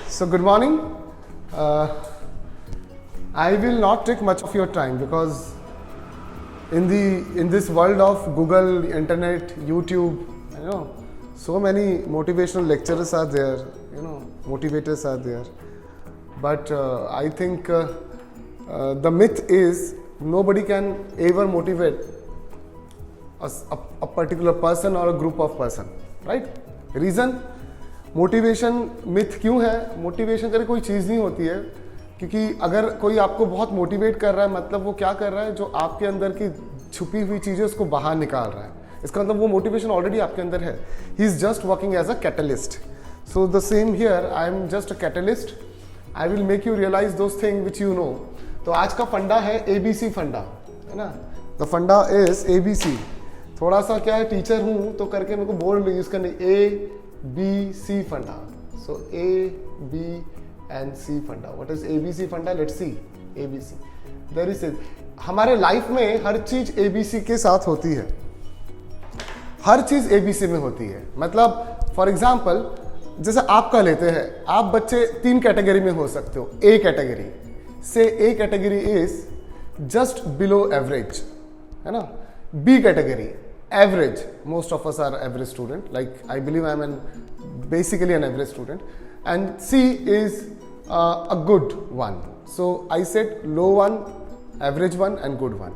So good morning. I will not take much of your time because in this world of Google, Internet, YouTube, so many motivational lecturers are there, motivators are there. But I think the myth is nobody can ever motivate a particular person or a group of person, right? Reason? Motivation myth क्यों है? Motivation करके कोई चीज़ नहीं होती है, क्योंकि अगर कोई आपको बहुत मोटिवेट कर रहा है मतलब वो क्या कर रहा है, जो आपके अंदर की छुपी हुई चीज़ें उसको बाहर निकाल रहा है. इसका मतलब वो मोटिवेशन ऑलरेडी आपके अंदर है. He is just working as a catalyst. So the same here, I am just a catalyst. I will make you realise those thing which you know. तो आज का फंडा है ABC फंडा, है ना. द फंडा इज ABC. थोड़ा सा क्या है, टीचर हूँ तो करके मेरे को बोर्ड यूज करने ABC फंडा. So A, B and C फंडा. What is ABC फंडा? Let's see. ABC. There is it. हमारे लाइफ में हर चीज ABC के साथ होती है. हर चीज ABC में होती है. मतलब फॉर एग्जाम्पल जैसे आपका लेते हैं, आप बच्चे 3 कैटेगरी में हो सकते हो. A कैटेगरी से A category is just below average, है ना. B category average. Most of us are average student. Like I believe I am basically an average student. And C is a good one. So I said low one, average one, and good one.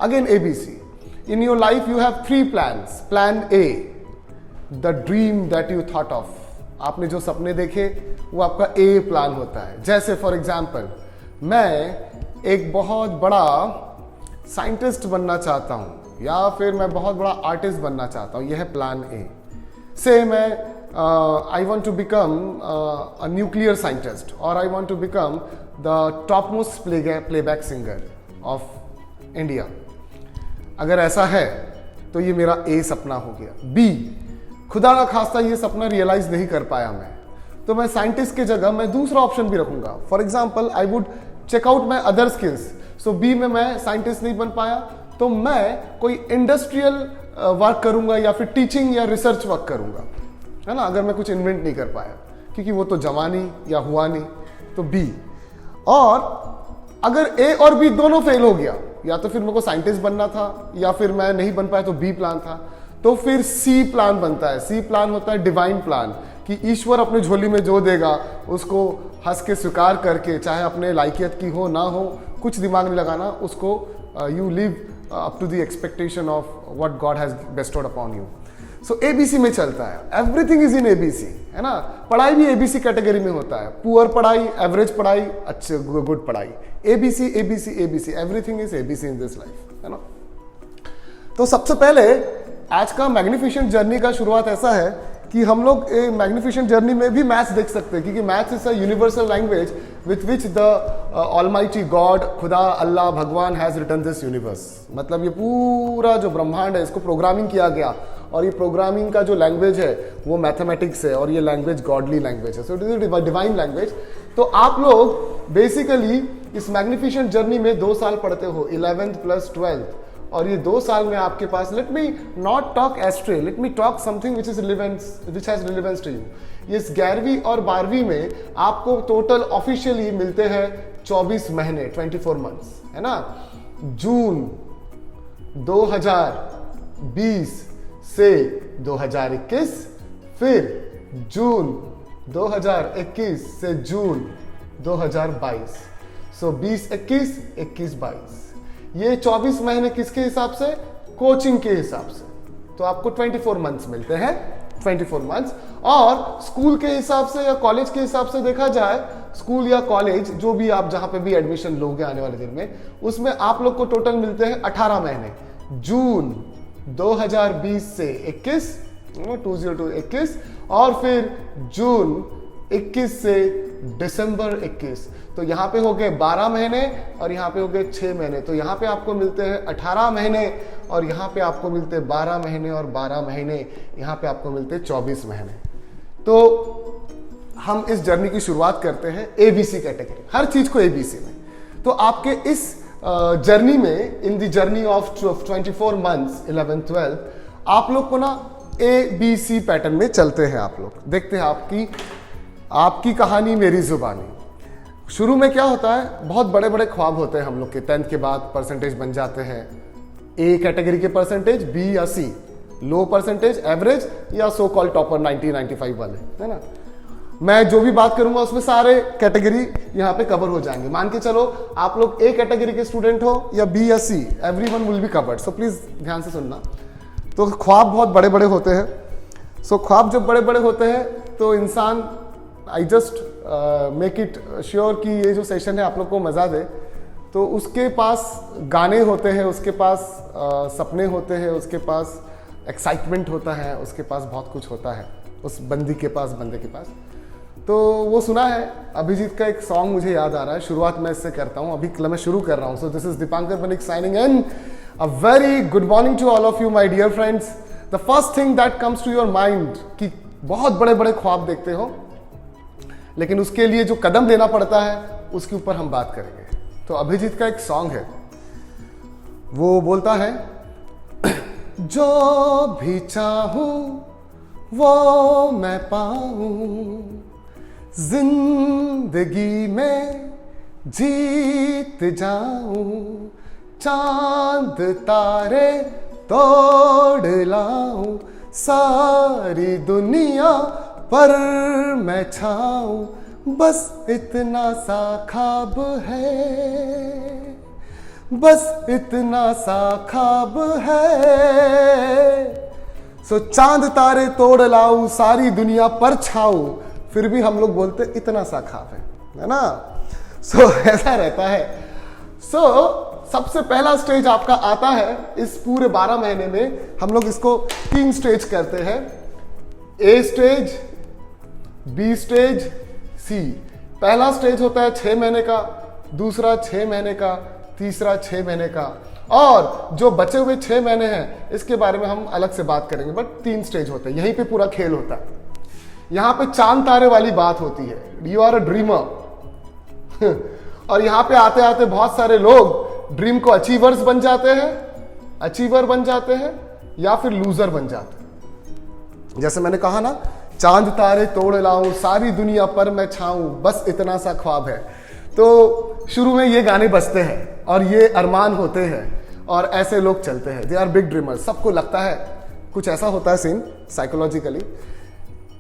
Again ABC. In your life you have 3 plans. Plan A, the dream that you thought of. आपने जो सपने देखे वो आपका A plan होता है. जैसे for example मैं एक बहुत बड़ा साइंटिस्ट बनना चाहता हूँ, या फिर मैं बहुत बड़ा आर्टिस्ट बनना चाहता हूँ. यह है प्लान ए. से मैं I want to become a nuclear scientist, और I want to become the top most playback singer of India. अगर ऐसा है तो ये मेरा ए सपना हो गया. बी, खुदा ना खास्ता ये सपना रियलाइज नहीं कर पाया मैं, तो मैं साइंटिस्ट की जगह मैं दूसरा ऑप्शन भी रखूंगा. For example I would check out my other skills. So B में मैं साइंटिस्ट नहीं बन पाया तो मैं कोई इंडस्ट्रियल वर्क करूंगा या फिर टीचिंग या रिसर्च वर्क करूंगा, है ना. अगर मैं कुछ इन्वेंट नहीं कर पाया क्योंकि वो तो जमा नहीं या हुआ नहीं, तो बी. और अगर ए और बी दोनों फेल हो गया, या तो फिर मेरे को साइंटिस्ट बनना था या फिर मैं नहीं बन पाया तो बी प्लान था, तो फिर सी प्लान बनता है. सी प्लान होता है डिवाइन प्लान, कि ईश्वर अपनी झोली में जो देगा उसको हंस के स्वीकार करके, चाहे अपने लायकियत की हो ना हो, कुछ दिमाग नहीं लगाना उसको. You live up to the expectation of what God has bestowed upon you. So ABC में चलता है. Everything is in ABC, है ना. पढ़ाई भी ABC कैटेगरी में होता है. पुअर पढ़ाई, एवरेज पढ़ाई, अच्छे गुड पढ़ाई. ABC, ABC, ABC. Everything is ABC in this life, है ना. तो सबसे पहले आज का मैग्निफिशेंट जर्नी का शुरुआत ऐसा है कि हम लोग मैग्निफिशेंट जर्नी में भी मैथ्स देख सकते हैं, क्योंकि maths is a universal language with which the almighty God, खुदा, अल्लाह, भगवान हैज रिटन दिस यूनिवर्स. मतलब ये पूरा जो ब्रह्मांड है इसको प्रोग्रामिंग किया गया, और ये प्रोग्रामिंग का जो लैंग्वेज है वो मैथमेटिक्स है, और ये लैंग्वेज गॉडली लैंग्वेज है. So it is a divine language. तो आप लोग बेसिकली इस मैग्निफिशेंट जर्नी में 2 साल पढ़ते हो, 11th + 12th. और ये 2 साल में आपके पास, let me not talk astray, let me talk something which has relevance to you. इस 11वीं और 12वीं में आपको टोटल ऑफिशियली मिलते हैं 24 महीने, 24 मंथ्स, है ना. जून 2020 से 2021, फिर जून 2021 से जून 2022. सो 20-21, 21-22. ये 24 महीने किसके हिसाब से? कोचिंग के हिसाब से. तो आपको 24 मंथ्स मिलते हैं, 24 मंथ्स. और स्कूल के हिसाब से या कॉलेज के हिसाब से देखा जाए, स्कूल या कॉलेज जो भी आप जहां पे भी एडमिशन लोगे आने वाले दिन में, उसमें आप लोग को टोटल मिलते हैं 18 महीने. जून 2020 से 21, 2021, और फिर जून 21 से दिसंबर 21. तो यहाँ पे हो गए 12 महीने और यहाँ पे हो गए 6 महीने. तो यहाँ पे आपको मिलते हैं 18 महीने, और यहाँ पे आपको मिलते हैं 12 महीने, और 12 महीने यहाँ पे आपको मिलते हैं 24 महीने. तो हम इस जर्नी की शुरुआत करते हैं ABC कैटेगरी, हर चीज को ABC में. तो आपके इस जर्नी में, in the journey of 24 months 11th 12th, आप लोग को ना ABC पैटर्न में चलते हैं. आप लोग देखते हैं आपकी आपकी कहानी मेरी जुबानी। शुरू में क्या होता है, बहुत बड़े बड़े ख्वाब होते हैं हम लोग के, 10th के बाद परसेंटेज बन जाते हैं, ए कैटेगरी के परसेंटेज, बी या सी, लो परसेंटेज, एवरेज या सो कॉल टॉपर 90-95 वाले, है ना। मैं जो भी बात करूंगा उसमें सारे कैटेगरी यहाँ पे कवर हो जाएंगे। मान के चलो आप लोग ए कैटेगरी के स्टूडेंट हो या बी या C, everyone will be covered. So please ध्यान से सुनना। तो ख्वाब बहुत बड़े बड़े होते हैं। सो ख्वाब जब बड़े बड़े होते हैं तो इंसान, I just make it sure कि ये जो सेशन है आप लोग को मजा दे। तो उसके पास गाने होते हैं, उसके पास सपने होते हैं, उसके पास एक्साइटमेंट होता है, उसके पास बहुत कुछ होता है, उस बंदी के पास, बंदे के पास। तो वो सुना है अभिजीत का एक सॉन्ग मुझे याद आ रहा है, शुरुआत मैं इससे करता हूँ, अभी मैं शुरू कर रहा हूँ। So this is Dipankar Banik signing in. A very good morning to all of you my dear friends. The first thing that comes to your mind कि बहुत बड़े बड़े ख्वाब देखते हो, लेकिन उसके लिए जो कदम लेना पड़ता है उसके ऊपर हम बात करेंगे। तो अभिजीत का एक सॉन्ग है, वो बोलता है जो भी चाहूं वो मैं पाऊं, जिंदगी में जीत जाऊं, चांद तारे तोड़ लाऊं, सारी दुनिया पर मैं छाऊं, बस इतना सा ख्वाब है, बस इतना सा ख्वाब है। सो चांद तारे तोड़ लाऊं, सारी दुनिया पर छाऊं, फिर भी हम लोग बोलते इतना सा ख्वाब है ना। सो ऐसा रहता है। सो सबसे पहला स्टेज आपका आता है इस पूरे 12 महीने में। हम लोग इसको 3 स्टेज करते हैं, ए स्टेज, बी स्टेज, सी। पहला स्टेज होता है 6 महीने का, दूसरा 6 महीने का, तीसरा 6 महीने का, और जो बचे हुए 6 महीने हैं इसके बारे में हम अलग से बात करेंगे। बट 3 स्टेज होते हैं, यहीं पे पूरा खेल होता है। यहां पे चांद तारे वाली बात होती है, यू आर अ ड्रीमर। और यहां पे आते आते बहुत सारे लोग ड्रीम को अचीवर्स बन जाते हैं, अचीवर बन जाते हैं, या फिर लूजर बन जाते हैं। जैसे मैंने कहा ना, चांद तारे तोड़ लाऊं, सारी दुनिया पर मैं छाऊं, बस इतना सा ख्वाब है। तो शुरू में ये गाने बजते हैं और ये अरमान होते हैं और ऐसे लोग चलते हैं, दे आर बिग ड्रीमर्स। सबको लगता है कुछ ऐसा होता है सीन साइकोलॉजिकली।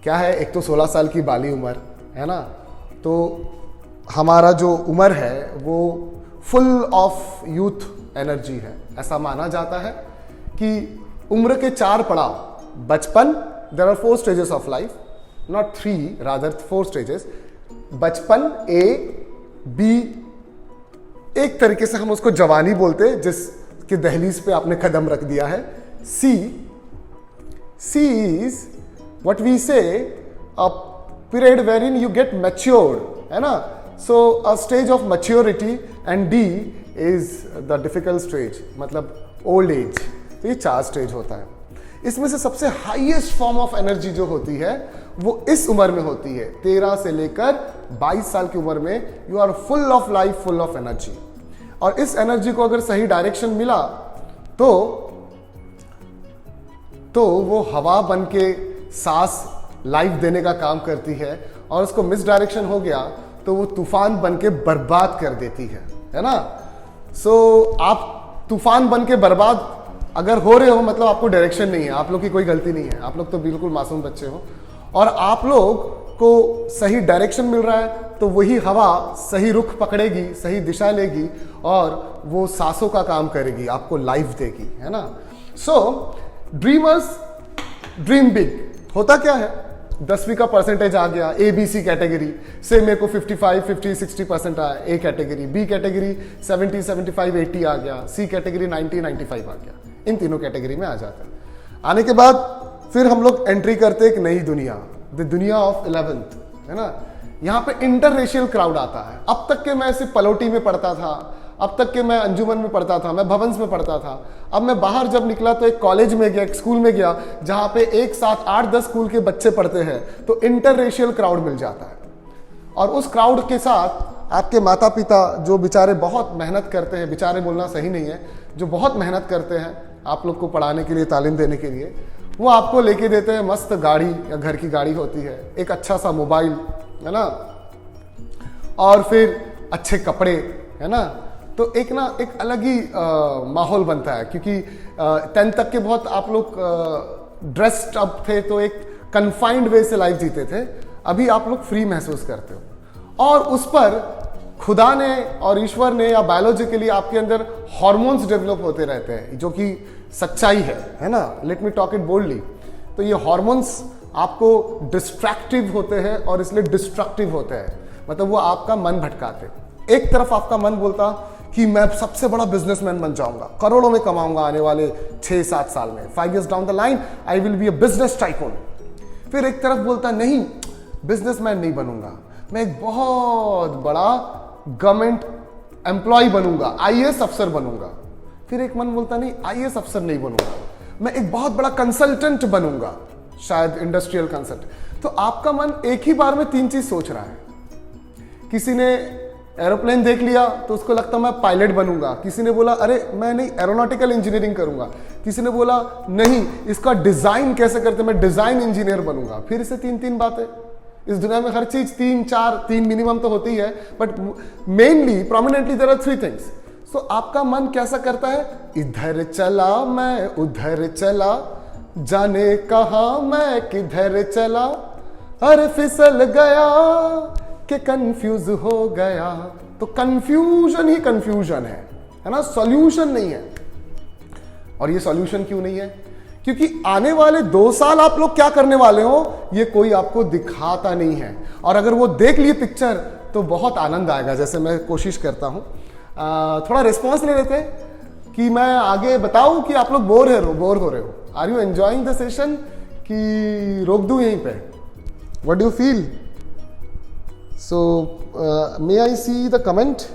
क्या है, एक तो 16 साल की बाली उम्र है ना, तो हमारा जो उम्र है वो फुल ऑफ यूथ एनर्जी है। ऐसा माना जाता है कि उम्र के 4 पड़ाव, बचपन, there are 4 stages of life, not 3, rather 4 stages. बचपन, ए, बी, एक तरीके से हम उसको जवानी बोलते हैं जिसके दहलीज पे आपने कदम रख दिया है। सी is what we say a period wherein you get matured, है ना। So a stage of maturity, and D is the difficult stage, मतलब ओल्ड एज। तो ये 4 स्टेज होता है। इसमें से सबसे हाईएस्ट फॉर्म ऑफ एनर्जी जो होती है वो इस उम्र में होती है। 13 से लेकर 22 साल की उम्र में you are full of life, full of energy. और इस एनर्जी को अगर सही डायरेक्शन मिला तो वो हवा बन के सांस लाइफ देने का काम करती है, और उसको मिस डायरेक्शन हो गया तो वो तूफान बन के बर्बाद कर देती है ना। सो आप तूफान बन के बर्बाद अगर हो रहे हो, मतलब आपको डायरेक्शन नहीं है, आप लोग की कोई गलती नहीं है, आप लोग तो बिल्कुल मासूम बच्चे हो, और आप लोग को सही डायरेक्शन मिल रहा है तो वही हवा सही रुख पकड़ेगी, सही दिशा लेगी, और वो सांसों का काम करेगी, आपको लाइफ देगी, है ना। सो ड्रीमर्स ड्रीम बिग। होता क्या है, 10वीं का परसेंटेज आ गया ए बी सी कैटेगरी से, मेरे को 55, 50, 60% आया ए कैटेगरी, बी कैटेगरी 70, 75, 80 आ गया, सी कैटेगरी 90, 95 आ गया। इन तीनों कैटेगरी में आ जाता है। आने के बाद फिर हम लोग एंट्री करते एक नई दुनिया, द दुनिया ऑफ 11th, है ना। यहाँ पे इंटररेशियल क्राउड आता है। अब तक के मैं सिर्फ पलोटी में पढ़ता था, अब तक के मैं अंजुमन में पढ़ता था, मैं भवंस में पढ़ता था। अब मैं बाहर जब निकला तो एक कॉलेज में गया, एक स्कूल में गया जहाँ पे एक साथ 8-10 स्कूल के बच्चे पढ़ते हैं, तो इंटररेशियल क्राउड मिल जाता है। और उस क्राउड के साथ आपके माता पिता जो बेचारे बहुत मेहनत करते हैं, बेचारे बोलना सही नहीं है, जो बहुत मेहनत करते हैं आप लोग को पढ़ाने के लिए, तालीम देने के लिए, वो आपको लेके देते हैं मस्त गाड़ी, या घर की गाड़ी होती है, एक अच्छा सा मोबाइल, है ना, और फिर अच्छे कपड़े, है ना, तो एक अलग ही माहौल बनता है, क्योंकि 10th तक के बहुत आप लोग ड्रेस्ड अप थे, तो एक कन्फाइंड वे से लाइफ जीते थे। अभी आप लोग फ्री महसूस करते हो, और उस पर खुदा ने और ईश्वर ने या बायोलॉजिकली आपके अंदर हार्मोन्स डेवलप होते रहते हैं, जो कि सच्चाई है ना, late me talk it boldly. तो ये हार्मोन्स आपको डिस्ट्रैक्टिव होते हैं और इसलिए डिस्ट्रक्टिव होते हैं, मतलब वो आपका मन भटकाते। एक तरफ आपका मन बोलता कि मैं सबसे बड़ा बिजनेसमैन बन जाऊंगा, करोड़ों में कमाऊंगा आने वाले 6-7 साल में, 5 years down the line I will be a business tycoon. फिर एक तरफ बोलता नहीं, बिजनेसमैन नहीं बनूंगा, मैं एक बहुत बड़ा गवर्नमेंट एम्प्लॉय बनूंगा, आईएएस अफसर बनूंगा। फिर एक मन बोलता नहीं, आईएएस अफसर नहीं बनूंगा, मैं एक बहुत बड़ा कंसल्टेंट बनूंगा, शायद इंडस्ट्रियल कंसल्टेंट। तो आपका मन एक ही बार में 3 चीज सोच रहा है। किसी ने एरोप्लेन देख लिया तो उसको लगता मैं पायलट बनूंगा, किसी ने बोला अरे मैं नहीं एरोनॉटिकल इंजीनियरिंग करूंगा, किसी ने बोला नहीं इसका डिजाइन कैसे करते, मैं डिजाइन इंजीनियर बनूंगा। फिर से 3 बातें। इस दुनिया में हर चीज 3 मिनिमम तो होती है, but mainly prominently there are 3 things. So आपका मन कैसा करता है, इधर चला मैं उधर चला, जाने कहा मैं किधर चला, अरे फिसल गया कि कंफ्यूज हो गया। तो कंफ्यूजन ही कंफ्यूजन है ना, सॉल्यूशन नहीं है। और ये सॉल्यूशन क्यों नहीं है, क्योंकि आने वाले 2 साल आप लोग क्या करने वाले हो ये कोई आपको दिखाता नहीं है। और अगर वो देख लिए पिक्चर तो बहुत आनंद आएगा, जैसे मैं कोशिश करता हूं। थोड़ा रिस्पॉन्स ले लेते हैं कि मैं आगे बताऊं कि आप लोग बोर हो रहे हो, are you enjoying the session, कि रोक दूं यहीं पे, what do you feel? So, may I see the comment?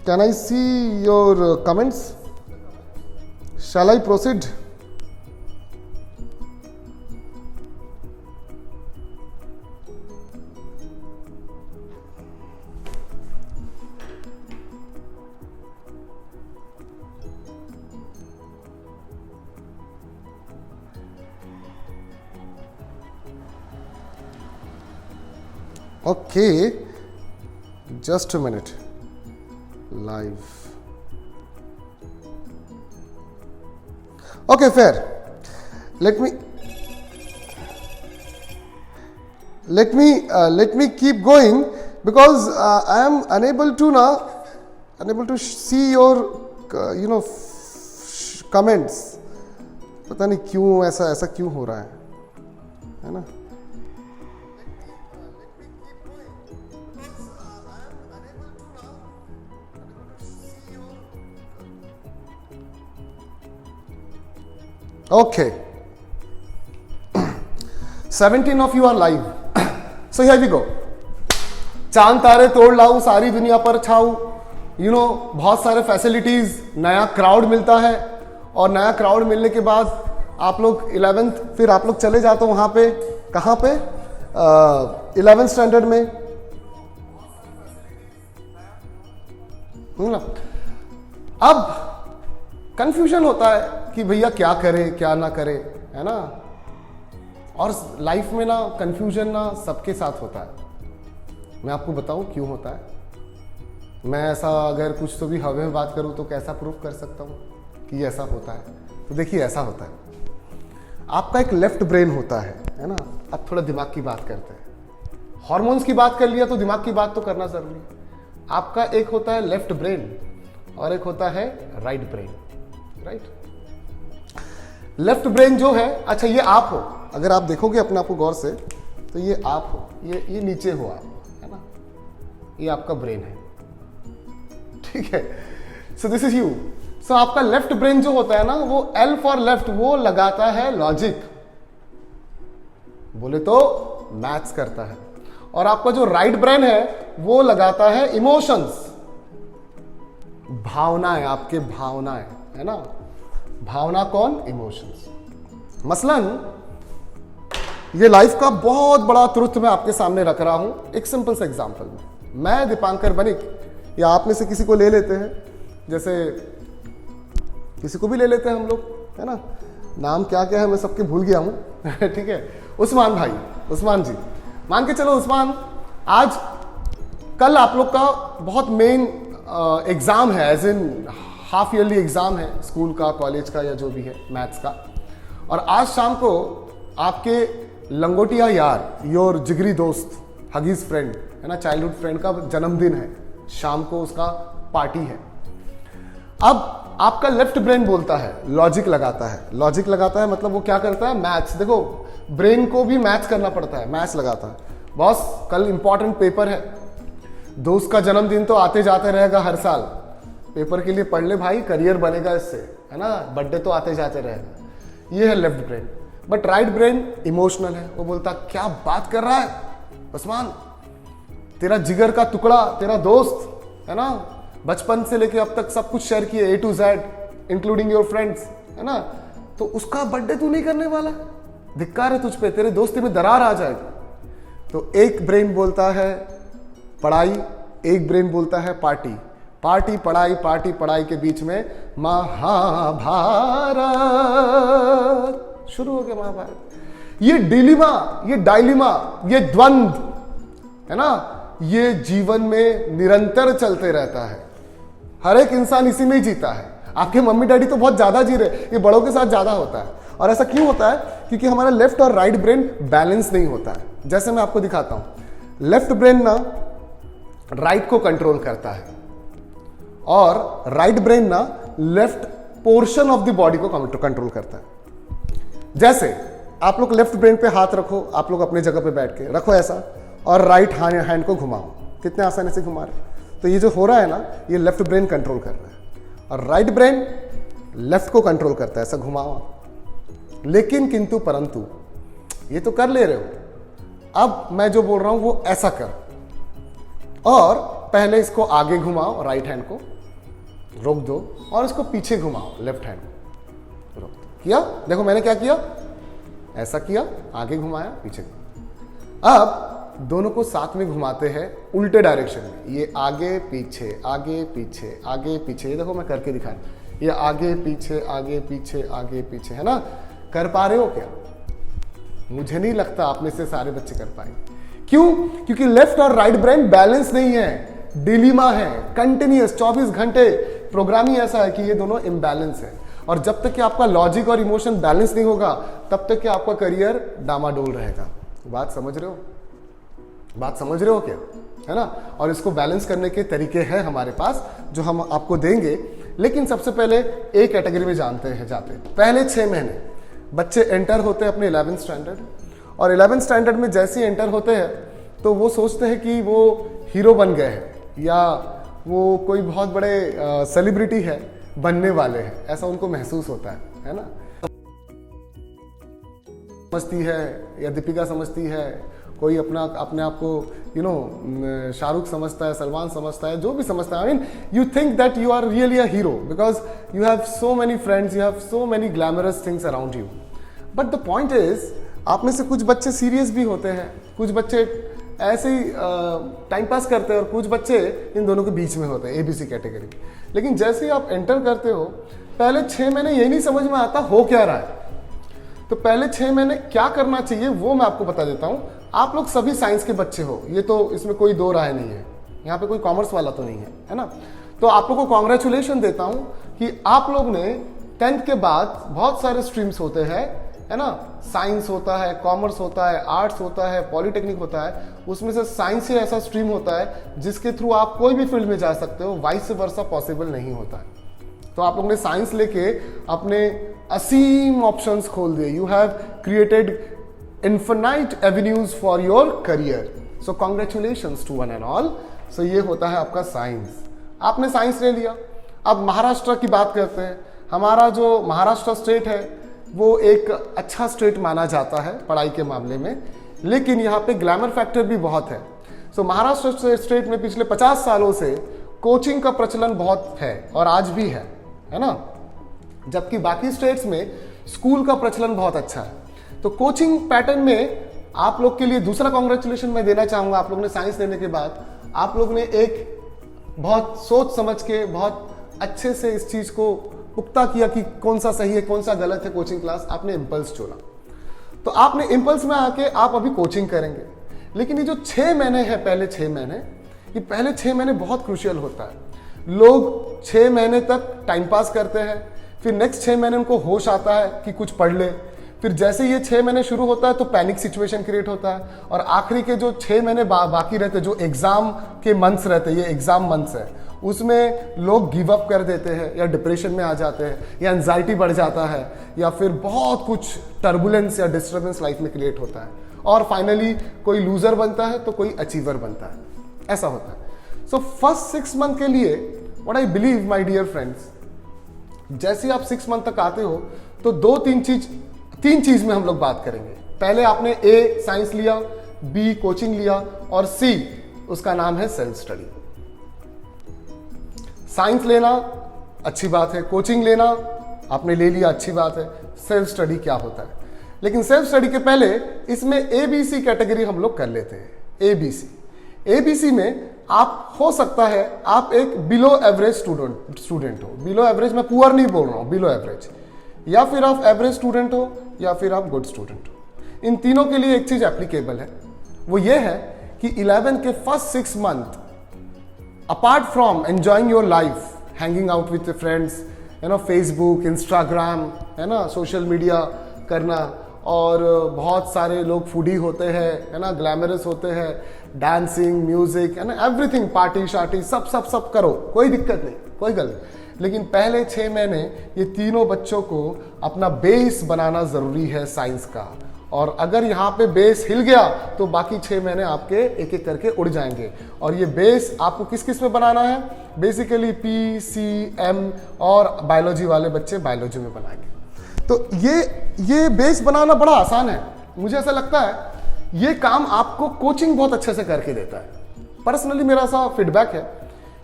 Can I see your comments? Shall I proceed? Okay, just a minute. Live. Okay, fair. Let me keep going, because I am unable to see your comments. पता नहीं क्यों ऐसा क्यों हो रहा है ना? Okay, 17 of you are live. So here we go. चांद तारे तोड़ लाऊं, सारी दुनिया पर छाऊं, बहुत सारे फैसिलिटीज, नया क्राउड मिलता है, और नया क्राउड मिलने के बाद आप लोग 11th, फिर आप लोग चले जाते हो वहां पे, कहां पे, 11th स्टैंडर्ड में, ना। अब कंफ्यूजन होता है कि भैया क्या करे क्या ना करे, है ना। और लाइफ में ना कंफ्यूजन ना सबके साथ होता है। मैं आपको बताऊं क्यों होता है। मैं ऐसा अगर कुछ तो भी हवे में बात करूं तो कैसा प्रूफ कर सकता हूं कि ऐसा होता है। तो देखिए ऐसा होता है, आपका एक लेफ्ट ब्रेन होता है ना। अब थोड़ा दिमाग की बात करते हैं। हार्मोन्स की बात कर लिया तो दिमाग की बात तो करना जरूरी है। आपका एक होता है लेफ्ट ब्रेन और एक होता है right brain, right. Left brain जो है, अच्छा ये आप हो, अगर आप देखोगे अपने आप को गौर से तो ये आप हो, ये नीचे हो आप, है ना, ये आपका ब्रेन है, ठीक है। So this is you. So आपका लेफ्ट ब्रेन जो होता है ना, वो L फॉर लेफ्ट, वो लगाता है लॉजिक, बोले तो मैथ्स करता है। और आपका जो राइट ब्रेन है वो लगाता है इमोशंस, भावनाएं, आपके भावनाएं, है ना। भावना कौन, इमोशंस। मसलन ये लाइफ का बहुत बड़ा ट्रुथ मैं आपके सामने रख रहा हूं एक सिंपल से एग्जांपल में। मैं दीपांकर बनिक, या आप में से किसी को ले लेते हैं, जैसे किसी को भी ले लेते हैं हम लोग, है ना। नाम क्या क्या है मैं सबके भूल गया हूँ ठीक है, उस्मान भाई, उस्मान जी, मान के चलो उस्मान, आज कल आप लोग का बहुत मेन एग्जाम है, as in half yearly exam है स्कूल का, कॉलेज का, या जो भी है मैथ्स का। और आज शाम को आपके लंगोटिया यार, योर जिगरी दोस्त, हगीज फ्रेंड है ना, चाइल्डहुड फ्रेंड का जन्मदिन है, शाम को उसका पार्टी है। अब आपका लेफ्ट ब्रेन बोलता है, लॉजिक लगाता है, लॉजिक लगाता है मतलब वो क्या करता है, मैथ्स। देखो ब्रेन को भी मैथ्स करना पड़ता है, मैथ्स लगाता है। बॉस कल इंपॉर्टेंट पेपर है, दोस्त का जन्मदिन तो आते जाते रहेगा हर साल, पेपर के लिए पढ़ ले भाई, करियर बनेगा इससे, है ना, बर्थडे तो आते जाते रहेगा। ये है left brain. But right brain emotional है, वो बोलता क्या बात कर रहा है उस्मान, तेरा जिगर का टुकड़ा, तेरा दोस्त है ना, बचपन से लेके अब तक सब कुछ शेयर किए A to Z including your friends, है ना, तो उसका बर्थडे तू नहीं करने वाला, धिक्कार है तुझ पे, तेरे दोस्ती में दरार आ जाएगी। तो एक ब्रेन बोलता है पढ़ाई, एक ब्रेन बोलता है पार्टी, पार्टी पढ़ाई, पार्टी पढ़ाई के बीच में महाभारत शुरू हो गया। महाभारत, ये डिलीमा, ये डायलिमा, ये द्वंद्व है ना, ये जीवन में निरंतर चलते रहता है। हर एक इंसान इसी में ही जीता है। आपके मम्मी डैडी तो बहुत ज्यादा जी रहे, ये बड़ों के साथ ज्यादा होता है। और ऐसा क्यों होता है? क्योंकि हमारा लेफ्ट और राइट ब्रेन बैलेंस नहीं होता है। जैसे मैं आपको दिखाता हूं, लेफ्ट ब्रेन ना राइट को कंट्रोल करता है और राइट ब्रेन ना left portion of the body को कंट्रोल करता है। जैसे आप लोग लेफ्ट ब्रेन पे हाथ रखो, आप लोग अपने जगह पे बैठ के रखो ऐसा, और राइट हैंड को घुमाओ, कितने आसानी से घुमा रहे। तो ये जो हो रहा है ना, ये लेफ्ट ब्रेन कंट्रोल कर रहा है, और राइट ब्रेन लेफ्ट को कंट्रोल करता है, ऐसा घुमाओ। लेकिन किंतु परंतु ये तो कर ले रहे हो, अब मैं जो बोल रहा हूं वो ऐसा कर, और पहले इसको आगे घुमाओ, राइट हैंड को रोक दो, और इसको पीछे घुमाओ, लेफ्ट हैंड को रोक दो। किया? देखो मैंने क्या किया, ऐसा किया, आगे घुमाया, पीछे घुमाया। अब दोनों को साथ में घुमाते हैं उल्टे डायरेक्शन में, ये आगे पीछे, आगे पीछे, आगे पीछे। ये देखो मैं करके दिखा रहा हूं, ये आगे पीछे, आगे पीछे, आगे पीछे, है ना। कर पा रहे हो क्या? मुझे नहीं लगता आप में से सारे बच्चे कर पाएंगे। क्यों? क्योंकि लेफ्ट और राइट ब्रेन बैलेंस नहीं है, डिलीमा है, कंटिन्यूअस 24 घंटे प्रोग्राम ही ऐसा है कि ये दोनों इम्बैलेंस है। और जब तक कि आपका लॉजिक और इमोशन बैलेंस नहीं होगा, तब तक कि आपका करियर डामाडोल रहेगा। बात समझ रहे हो? बात समझ रहे हो क्या? है ना। और इसको बैलेंस करने के तरीके हैं हमारे पास, जो हम आपको देंगे। लेकिन सबसे पहले एक कैटेगरी में जाते हैं। पहले 6 महीने बच्चे एंटर होते हैं अपने 11th स्टैंडर्ड, और 11th स्टैंडर्ड में जैसे ही एंटर होते हैं तो वो सोचते हैं कि वो हीरो बन गए हैं, या वो कोई बहुत बड़े सेलिब्रिटी है, बनने वाले हैं, ऐसा उनको महसूस होता है ना। समझती है, या दीपिका समझती है, कोई अपने आप को शाहरुख समझता है, सलमान समझता है, जो भी समझता है। I mean you think that you are really a hero because you have so many friends, you have so many glamorous things around you. But the point is, आप में से कुछ बच्चे सीरियस भी होते हैं, कुछ बच्चे ऐसे ही टाइम पास करते हैं, और कुछ बच्चे इन दोनों के बीच में होते हैं, ABC कैटेगरी। लेकिन जैसे ही आप एंटर करते हो, पहले 6 महीने यही नहीं समझ में आता हो क्या रहा है। तो पहले 6 महीने क्या करना चाहिए वो मैं आपको बता देता हूं। आप लोग सभी साइंस के बच्चे हो, ये तो इसमें कोई दो राय नहीं है, यहाँ पे कोई कॉमर्स वाला तो नहीं है ना। तो आप लोग को कॉन्ग्रेचुलेशन देता हूं कि आप लोग ने 10th के बाद बहुत सारे स्ट्रीम्स होते हैं, है ना। साइंस होता है, कॉमर्स होता है, आर्ट्स होता है, पॉलिटेक्निक होता है। उसमें से साइंस ही ऐसा स्ट्रीम होता है जिसके थ्रू आप कोई भी फील्ड में जा सकते हो, वाइस वर्सा पॉसिबल नहीं होता है। तो आप लोग ने साइंस लेके अपने असीम ऑप्शंस खोल दिए। You have created infinite avenues for your career, so congratulations to one and all. So ये होता है आपका साइंस। आपने साइंस ले लिया। अब महाराष्ट्र की बात करते हैं। हमारा जो महाराष्ट्र स्टेट है वो एक अच्छा स्टेट माना जाता है पढ़ाई के मामले में, लेकिन यहाँ पे ग्लैमर फैक्टर भी बहुत है। सो महाराष्ट्र स्टेट में पिछले 50 सालों से कोचिंग का प्रचलन बहुत है, और आज भी है ना। जबकि बाकी स्टेट्स में स्कूल का प्रचलन बहुत अच्छा है। तो कोचिंग पैटर्न में आप लोग के लिए दूसरा कॉन्ग्रेचुलेशन मैं देना चाहूंगा। आप लोग ने साइंस लेने के बाद आप लोग ने एक बहुत सोच समझ के, बहुत अच्छे से इस चीज को पुख्ता किया कि कौन सा सही है कौन सा गलत है कोचिंग क्लास, आपने इम्पल्स चुना। तो आपने इम्पल्स में आके आप अभी कोचिंग करेंगे, लेकिन ये जो 6 महीने हैं, पहले 6 महीने, ये पहले 6 महीने बहुत क्रूशियल होता है। लोग 6 महीने तक टाइम पास करते हैं, फिर नेक्स्ट 6 महीने उनको होश आता है कि कुछ पढ़ ले, फिर जैसे ये 6 महीने शुरू होता है तो पैनिक सिचुएशन क्रिएट होता है, और आखिरी के जो 6 महीने बाकी रहते हैं, जो एग्जाम के मंथ्स रहते हैं, ये एग्जाम मंथ्स है, उसमें लोग गिव अप कर देते हैं या डिप्रेशन में आ जाते हैं या एंजाइटी बढ़ जाता है या फिर बहुत कुछ टर्बुलेंस या डिस्टर्बेंस लाइफ में क्रिएट होता है, और फाइनली कोई लूजर बनता है तो कोई अचीवर बनता है, ऐसा होता है। सो फर्स्ट 6 मंथ के लिए what I believe my dear friends, जैसे आप 6 मंथ तक आते हो तो 3 चीज में हम लोग बात करेंगे। पहले आपने ए साइंस लिया, बी कोचिंग लिया, और सी उसका नाम है सेल्फ स्टडी। साइंस लेना अच्छी बात है, कोचिंग लेना आपने ले लिया, अच्छी बात है। सेल्फ स्टडी क्या होता है? लेकिन सेल्फ स्टडी के पहले इसमें ABC कैटेगरी हम लोग कर लेते हैं। ABC में आप हो सकता है आप एक बिलो एवरेज स्टूडेंट हो। बिलो एवरेज, मैं पुअर नहीं बोल रहा हूं, बिलो एवरेज, या फिर आप एवरेज स्टूडेंट हो या फिर आप गुड स्टूडेंट हो। इन तीनों के लिए एक चीज एप्लीकेबल है, वो ये है कि 11 के first 6 month apart from enjoying your life, hanging out with friends, है ना, फेसबुक, इंस्टाग्राम, है ना, सोशल मीडिया करना, और बहुत सारे लोग फूडी होते हैं, है ना, ग्लैमरस होते हैं, डांसिंग, म्यूजिक, है ना, एवरीथिंग, पार्टी शार्टी, सब करो, कोई दिक्कत नहीं, कोई गलत। लेकिन पहले 6 महीने ये तीनों बच्चों को अपना बेस बनाना जरूरी है साइंस का, और अगर यहाँ पे बेस हिल गया तो बाकी 6 महीने आपके एक एक करके उड़ जाएंगे। और ये बेस आपको किस किस में बनाना है? बेसिकली PCM और बायोलॉजी वाले बच्चे बायोलॉजी में बनाएंगे। तो ये बेस बनाना बड़ा आसान है। मुझे ऐसा लगता है ये काम आपको कोचिंग बहुत अच्छे से करके देता है। पर्सनली मेरा ऐसा फीडबैक है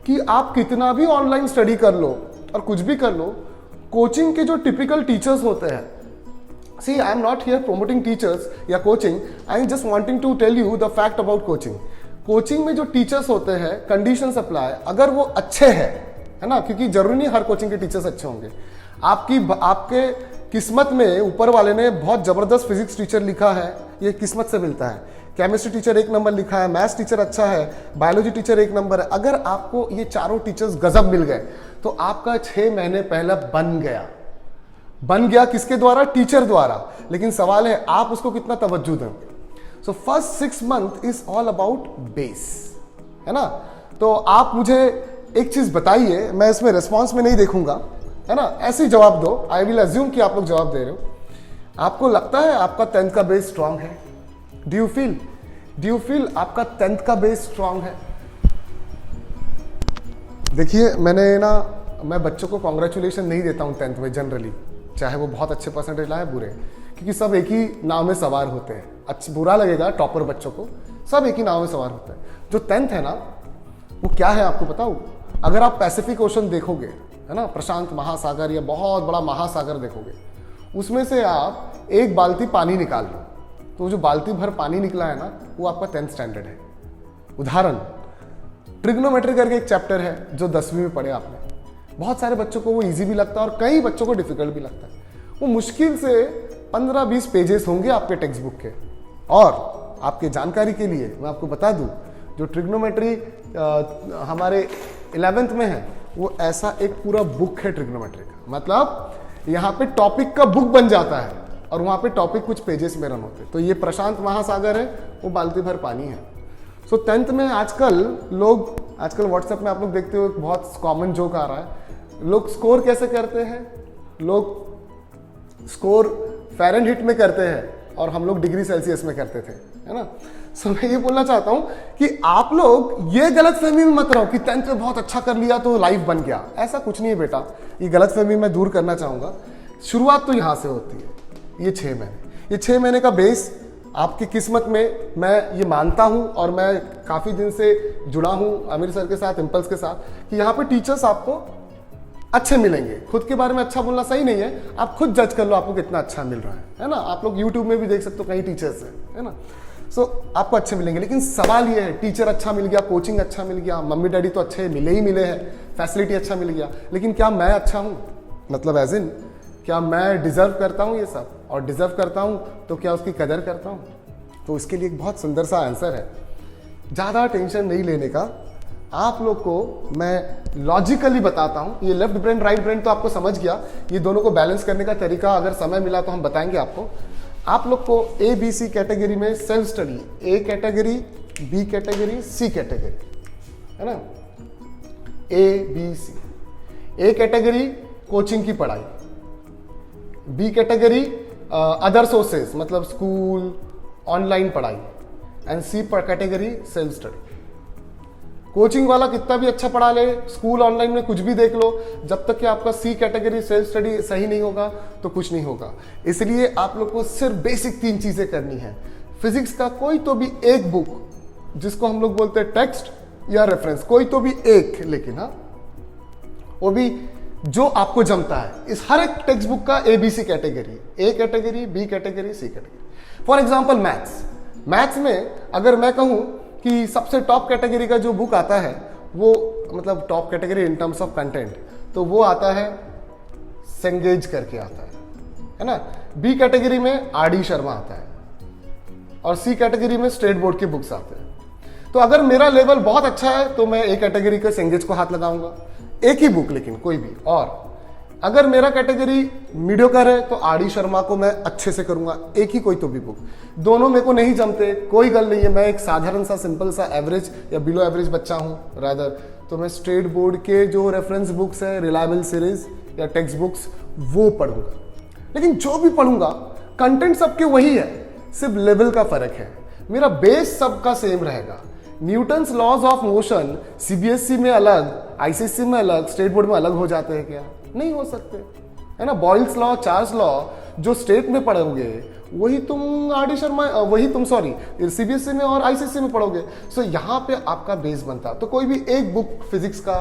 कि आप कितना भी ऑनलाइन स्टडी कर लो और कुछ भी कर लो, कोचिंग के जो टिपिकल टीचर्स होते हैं, see I am not here promoting teachers या coaching, I am just wanting to tell you the fact about coaching. Coaching में जो टीचर्स होते हैं, कंडीशंस अप्लाई, अगर वो अच्छे हैं, है ना, क्योंकि जरूरी नहीं हर कोचिंग के टीचर्स अच्छे होंगे। आपके किस्मत में ऊपर वाले ने बहुत जबरदस्त फिजिक्स टीचर लिखा है, ये किस्मत से मिलता है। केमिस्ट्री टीचर 1 नंबर लिखा है, मैथ्स टीचर अच्छा है, बायोलॉजी टीचर 1 नंबर है। अगर आपको ये चारों टीचर्स गजब मिल गए तो आपका 6 महीने पहले बन गया किसके द्वारा? टीचर द्वारा। लेकिन सवाल है आप उसको कितना तवज्जो देंगे। So first 6 month is all about base, है ना। तो आप मुझे एक चीज बताइए, मैं इसमें रेस्पॉन्स में नहीं देखूंगा, है ना, ऐसे ही जवाब दो। आई विल अज्यूम कि आप लोग जवाब दे रहे हो। आपको लगता है आपका 10th का बेस स्ट्रांग है? डू यू फील आपका 10th का बेस स्ट्रांग है? देखिए, मैं बच्चों को कॉन्ग्रेचुलेशन नहीं देता हूं 10th में जनरली, चाहे वो बहुत अच्छे परसेंटेज लाए बुरे, क्योंकि सब एक ही नाव में सवार होते हैं। अच्छा बुरा लगेगा टॉपर बच्चों को, सब एक ही नाव में सवार होते हैं। जो 10th है ना, वो क्या है आपको बताऊं? अगर आप पैसिफिक ओशन देखोगे, है ना, प्रशांत महासागर या बहुत बड़ा महासागर देखोगे, उसमें से आप एक बाल्टी पानी निकाल लो, तो जो बाल्टी भर पानी निकला है ना, वो आपका 10th स्टैंडर्ड है। उदाहरण, ट्रिग्नोमेट्री करके एक चैप्टर है जो 10वीं में पढ़े आपने। बहुत सारे बच्चों को वो इजी भी लगता है और कई बच्चों को डिफिकल्ट भी लगता है। वो मुश्किल से 15-20 पेजेस होंगे आपके टेक्स्ट बुक के। और आपके जानकारी के लिए मैं आपको बता दूं, जो ट्रिग्नोमेट्री हमारे 11th में है, वो ऐसा एक पूरा बुक है ट्रिग्नोमेट्री का। मतलब यहाँ पे टॉपिक का बुक बन जाता है और वहाँ पे टॉपिक कुछ पेजेस में रन होते हैं। तो ये प्रशांत महासागर है, वो बाल्टी भर पानी है। सो 10th में आजकल व्हाट्सएप में आप लोग देखते हो, बहुत कॉमन जोक आ रहा है, लोग स्कोर कैसे करते हैं? लोग स्कोर फ़ारेनहीट में करते हैं और हम लोग डिग्री सेल्सियस में करते थे, है ना। सो मैं ये बोलना चाहता हूं कि आप लोग ये गलतफहमी में मत रहो कि 10th में बहुत अच्छा कर लिया तो लाइफ बन गया। ऐसा कुछ नहीं है बेटा, ये गलतफहमी मैं दूर करना चाहूंगा। शुरुआत तो यहां से होती है। ये 6 महीने का बेस आपकी किस्मत में, मैं ये मानता हूं और मैं काफ़ी दिन से जुड़ा हूं आमिर सर के साथ, इम्पल्स के साथ, कि यहाँ पे टीचर्स आपको अच्छे मिलेंगे। खुद के बारे में अच्छा बोलना सही नहीं है, आप खुद जज कर लो आपको कितना अच्छा मिल रहा है ना। आप लोग यूट्यूब में भी देख सकते हो, कई टीचर्स है ना। सो आपको अच्छे मिलेंगे। लेकिन सवाल ये है, टीचर अच्छा मिल गया, कोचिंग अच्छा मिल गया, मम्मी डैडी तो अच्छे मिले ही मिले हैं, फैसिलिटी अच्छा मिल गया, लेकिन क्या मैं अच्छा हूँ? मतलब एज इन क्या मैं डिजर्व करता हूँ ये सब, और डिजर्व करता हूँ तो क्या उसकी कदर करता हूँ? तो इसके लिए एक बहुत सुंदर सा आंसर है, ज़्यादा टेंशन नहीं लेने का। आप लोग को मैं लॉजिकली बताता हूँ, ये लेफ्ट ब्रेन राइट ब्रेन तो आपको समझ गया, ये दोनों को बैलेंस करने का तरीका अगर समय मिला तो हम बताएंगे आपको। आप लोग को ए बी सी कैटेगरी में self study, A category, B category, C category, है ना, A B C. A category coaching की पढ़ाई, बी कैटेगरी अदर सोर्सेज मतलब स्कूल, ऑनलाइन पढ़ाई, and C category self study. Coaching वाला कितना भी अच्छा पढ़ा ले, स्कूल ऑनलाइन में कुछ भी देख लो, जब तक कि आपका सी कैटेगरी सेल्फ स्टडी सही नहीं होगा तो कुछ नहीं होगा। इसलिए आप लोग को सिर्फ बेसिक 3 चीजें करनी है। फिजिक्स का कोई तो भी एक बुक, जिसको हम लोग बोलते हैं टेक्स्ट या रेफरेंस, कोई तो भी एक, लेकिन हाँ वो भी जो आपको जमता है। इस हर एक टेक्स्ट बुक का A B C category, A category, B category, C category. For example maths में अगर मैं कहूं कि सबसे टॉप कैटेगरी का जो बुक आता है वो, मतलब top category in terms of content, तो वो आता है सेंगेज करके आता है ना। बी कैटेगरी में आर डी शर्मा आता है, और सी कैटेगरी में स्टेट बोर्ड के बुक्स आते हैं। तो अगर मेरा लेवल बहुत अच्छा है तो मैं ए कैटेगरी के सेंगेज को हाथ लगाऊंगा, एक ही बुक लेकिन कोई भी। और अगर मेरा कैटेगरी मीडियोकर है तो आर डी शर्मा को मैं अच्छे से करूंगा, एक ही कोई तो भी बुक। दोनों मेरे को नहीं जमते, कोई गल नहीं है, मैं एक साधारण सा सिंपल सा एवरेज या बिलो एवरेज बच्चा हूं रादर, तो मैं स्टेट बोर्ड के जो रेफरेंस बुक्स है, रिलायबल सीरीज या टेक्स्ट बुक्स, वो पढ़ूंगा। लेकिन जो भी पढ़ूंगा कंटेंट सबके वही है, सिर्फ लेवल का फर्क है। मेरा बेस सबका सेम रहेगा। Newton's laws of motion CBSE में अलग, आईसीएसई में अलग, स्टेट बोर्ड में अलग हो जाते हैं क्या? नहीं हो सकते, है ना। बॉयल्स लॉ, चार्ल्स लॉ जो स्टेट में पढ़ोगे वही तुम आर डी शर्मा, वही तुम सॉरी सीबीएसई में और आईसीएसई में पढ़ोगे। सो यहाँ पे आपका बेस बनता। तो कोई भी एक बुक, फिजिक्स का,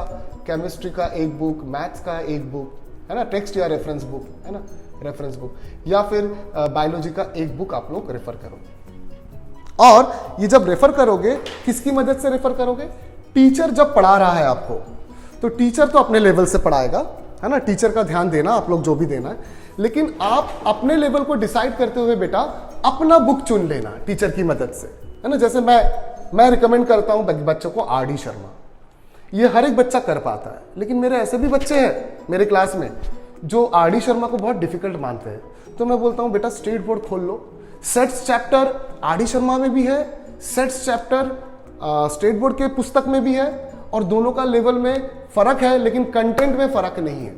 केमिस्ट्री का एक बुक, मैथ्स का एक बुक, है ना, टेक्स्ट या रेफरेंस बुक, है ना, रेफरेंस बुक, या फिर बायोलॉजी का एक बुक आप लोग रेफर करो। और ये जब रेफर करोगे, किसकी मदद से रेफर करोगे? टीचर जब पढ़ा रहा है आपको, तो टीचर तो अपने लेवल से पढ़ाएगा, है ना, टीचर का ध्यान देना आप लोग जो भी देना है, लेकिन आप अपने लेवल को डिसाइड करते हुए बेटा अपना बुक चुन लेना टीचर की मदद से, है ना। जैसे मैं रिकमेंड करता हूं बच्चों को आर डी शर्मा, ये हर एक बच्चा कर पाता है, लेकिन मेरे ऐसे भी बच्चे हैं मेरे क्लास में जो आर डी शर्मा को बहुत डिफिकल्ट मानते हैं। तो मैं बोलता हूं बेटा स्टेट बोर्ड खोल लो, sets chapter R D Sharma में भी है, सेट्स चैप्टर स्टेट बोर्ड के पुस्तक में भी है, और दोनों का लेवल में फर्क है लेकिन कंटेंट में फर्क नहीं है,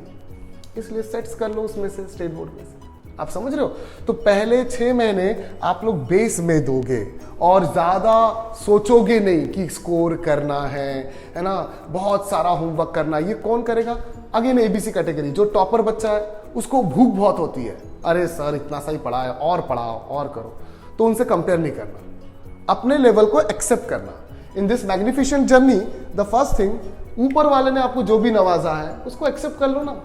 इसलिए सेट्स कर लो उसमें से, स्टेट बोर्ड में से। आप समझ रहे हो? तो पहले 6 महीने आप लोग बेस में दोगे और ज्यादा सोचोगे नहीं कि स्कोर करना है ना, बहुत सारा होमवर्क करना। ये कौन करेगा? अगेन एबीसी कैटेगरी, जो टॉपर बच्चा है उसको भूख बहुत होती है, अरे सर इतना सही पढ़ा है और पढ़ाओ और करो, तो उनसे कंपेयर नहीं करना, अपने लेवल को एक्सेप्ट करना। In this magnificent journey the first thing, ऊपर वाले ने आपको जो भी नवाजा है उसको एक्सेप्ट कर लो ना।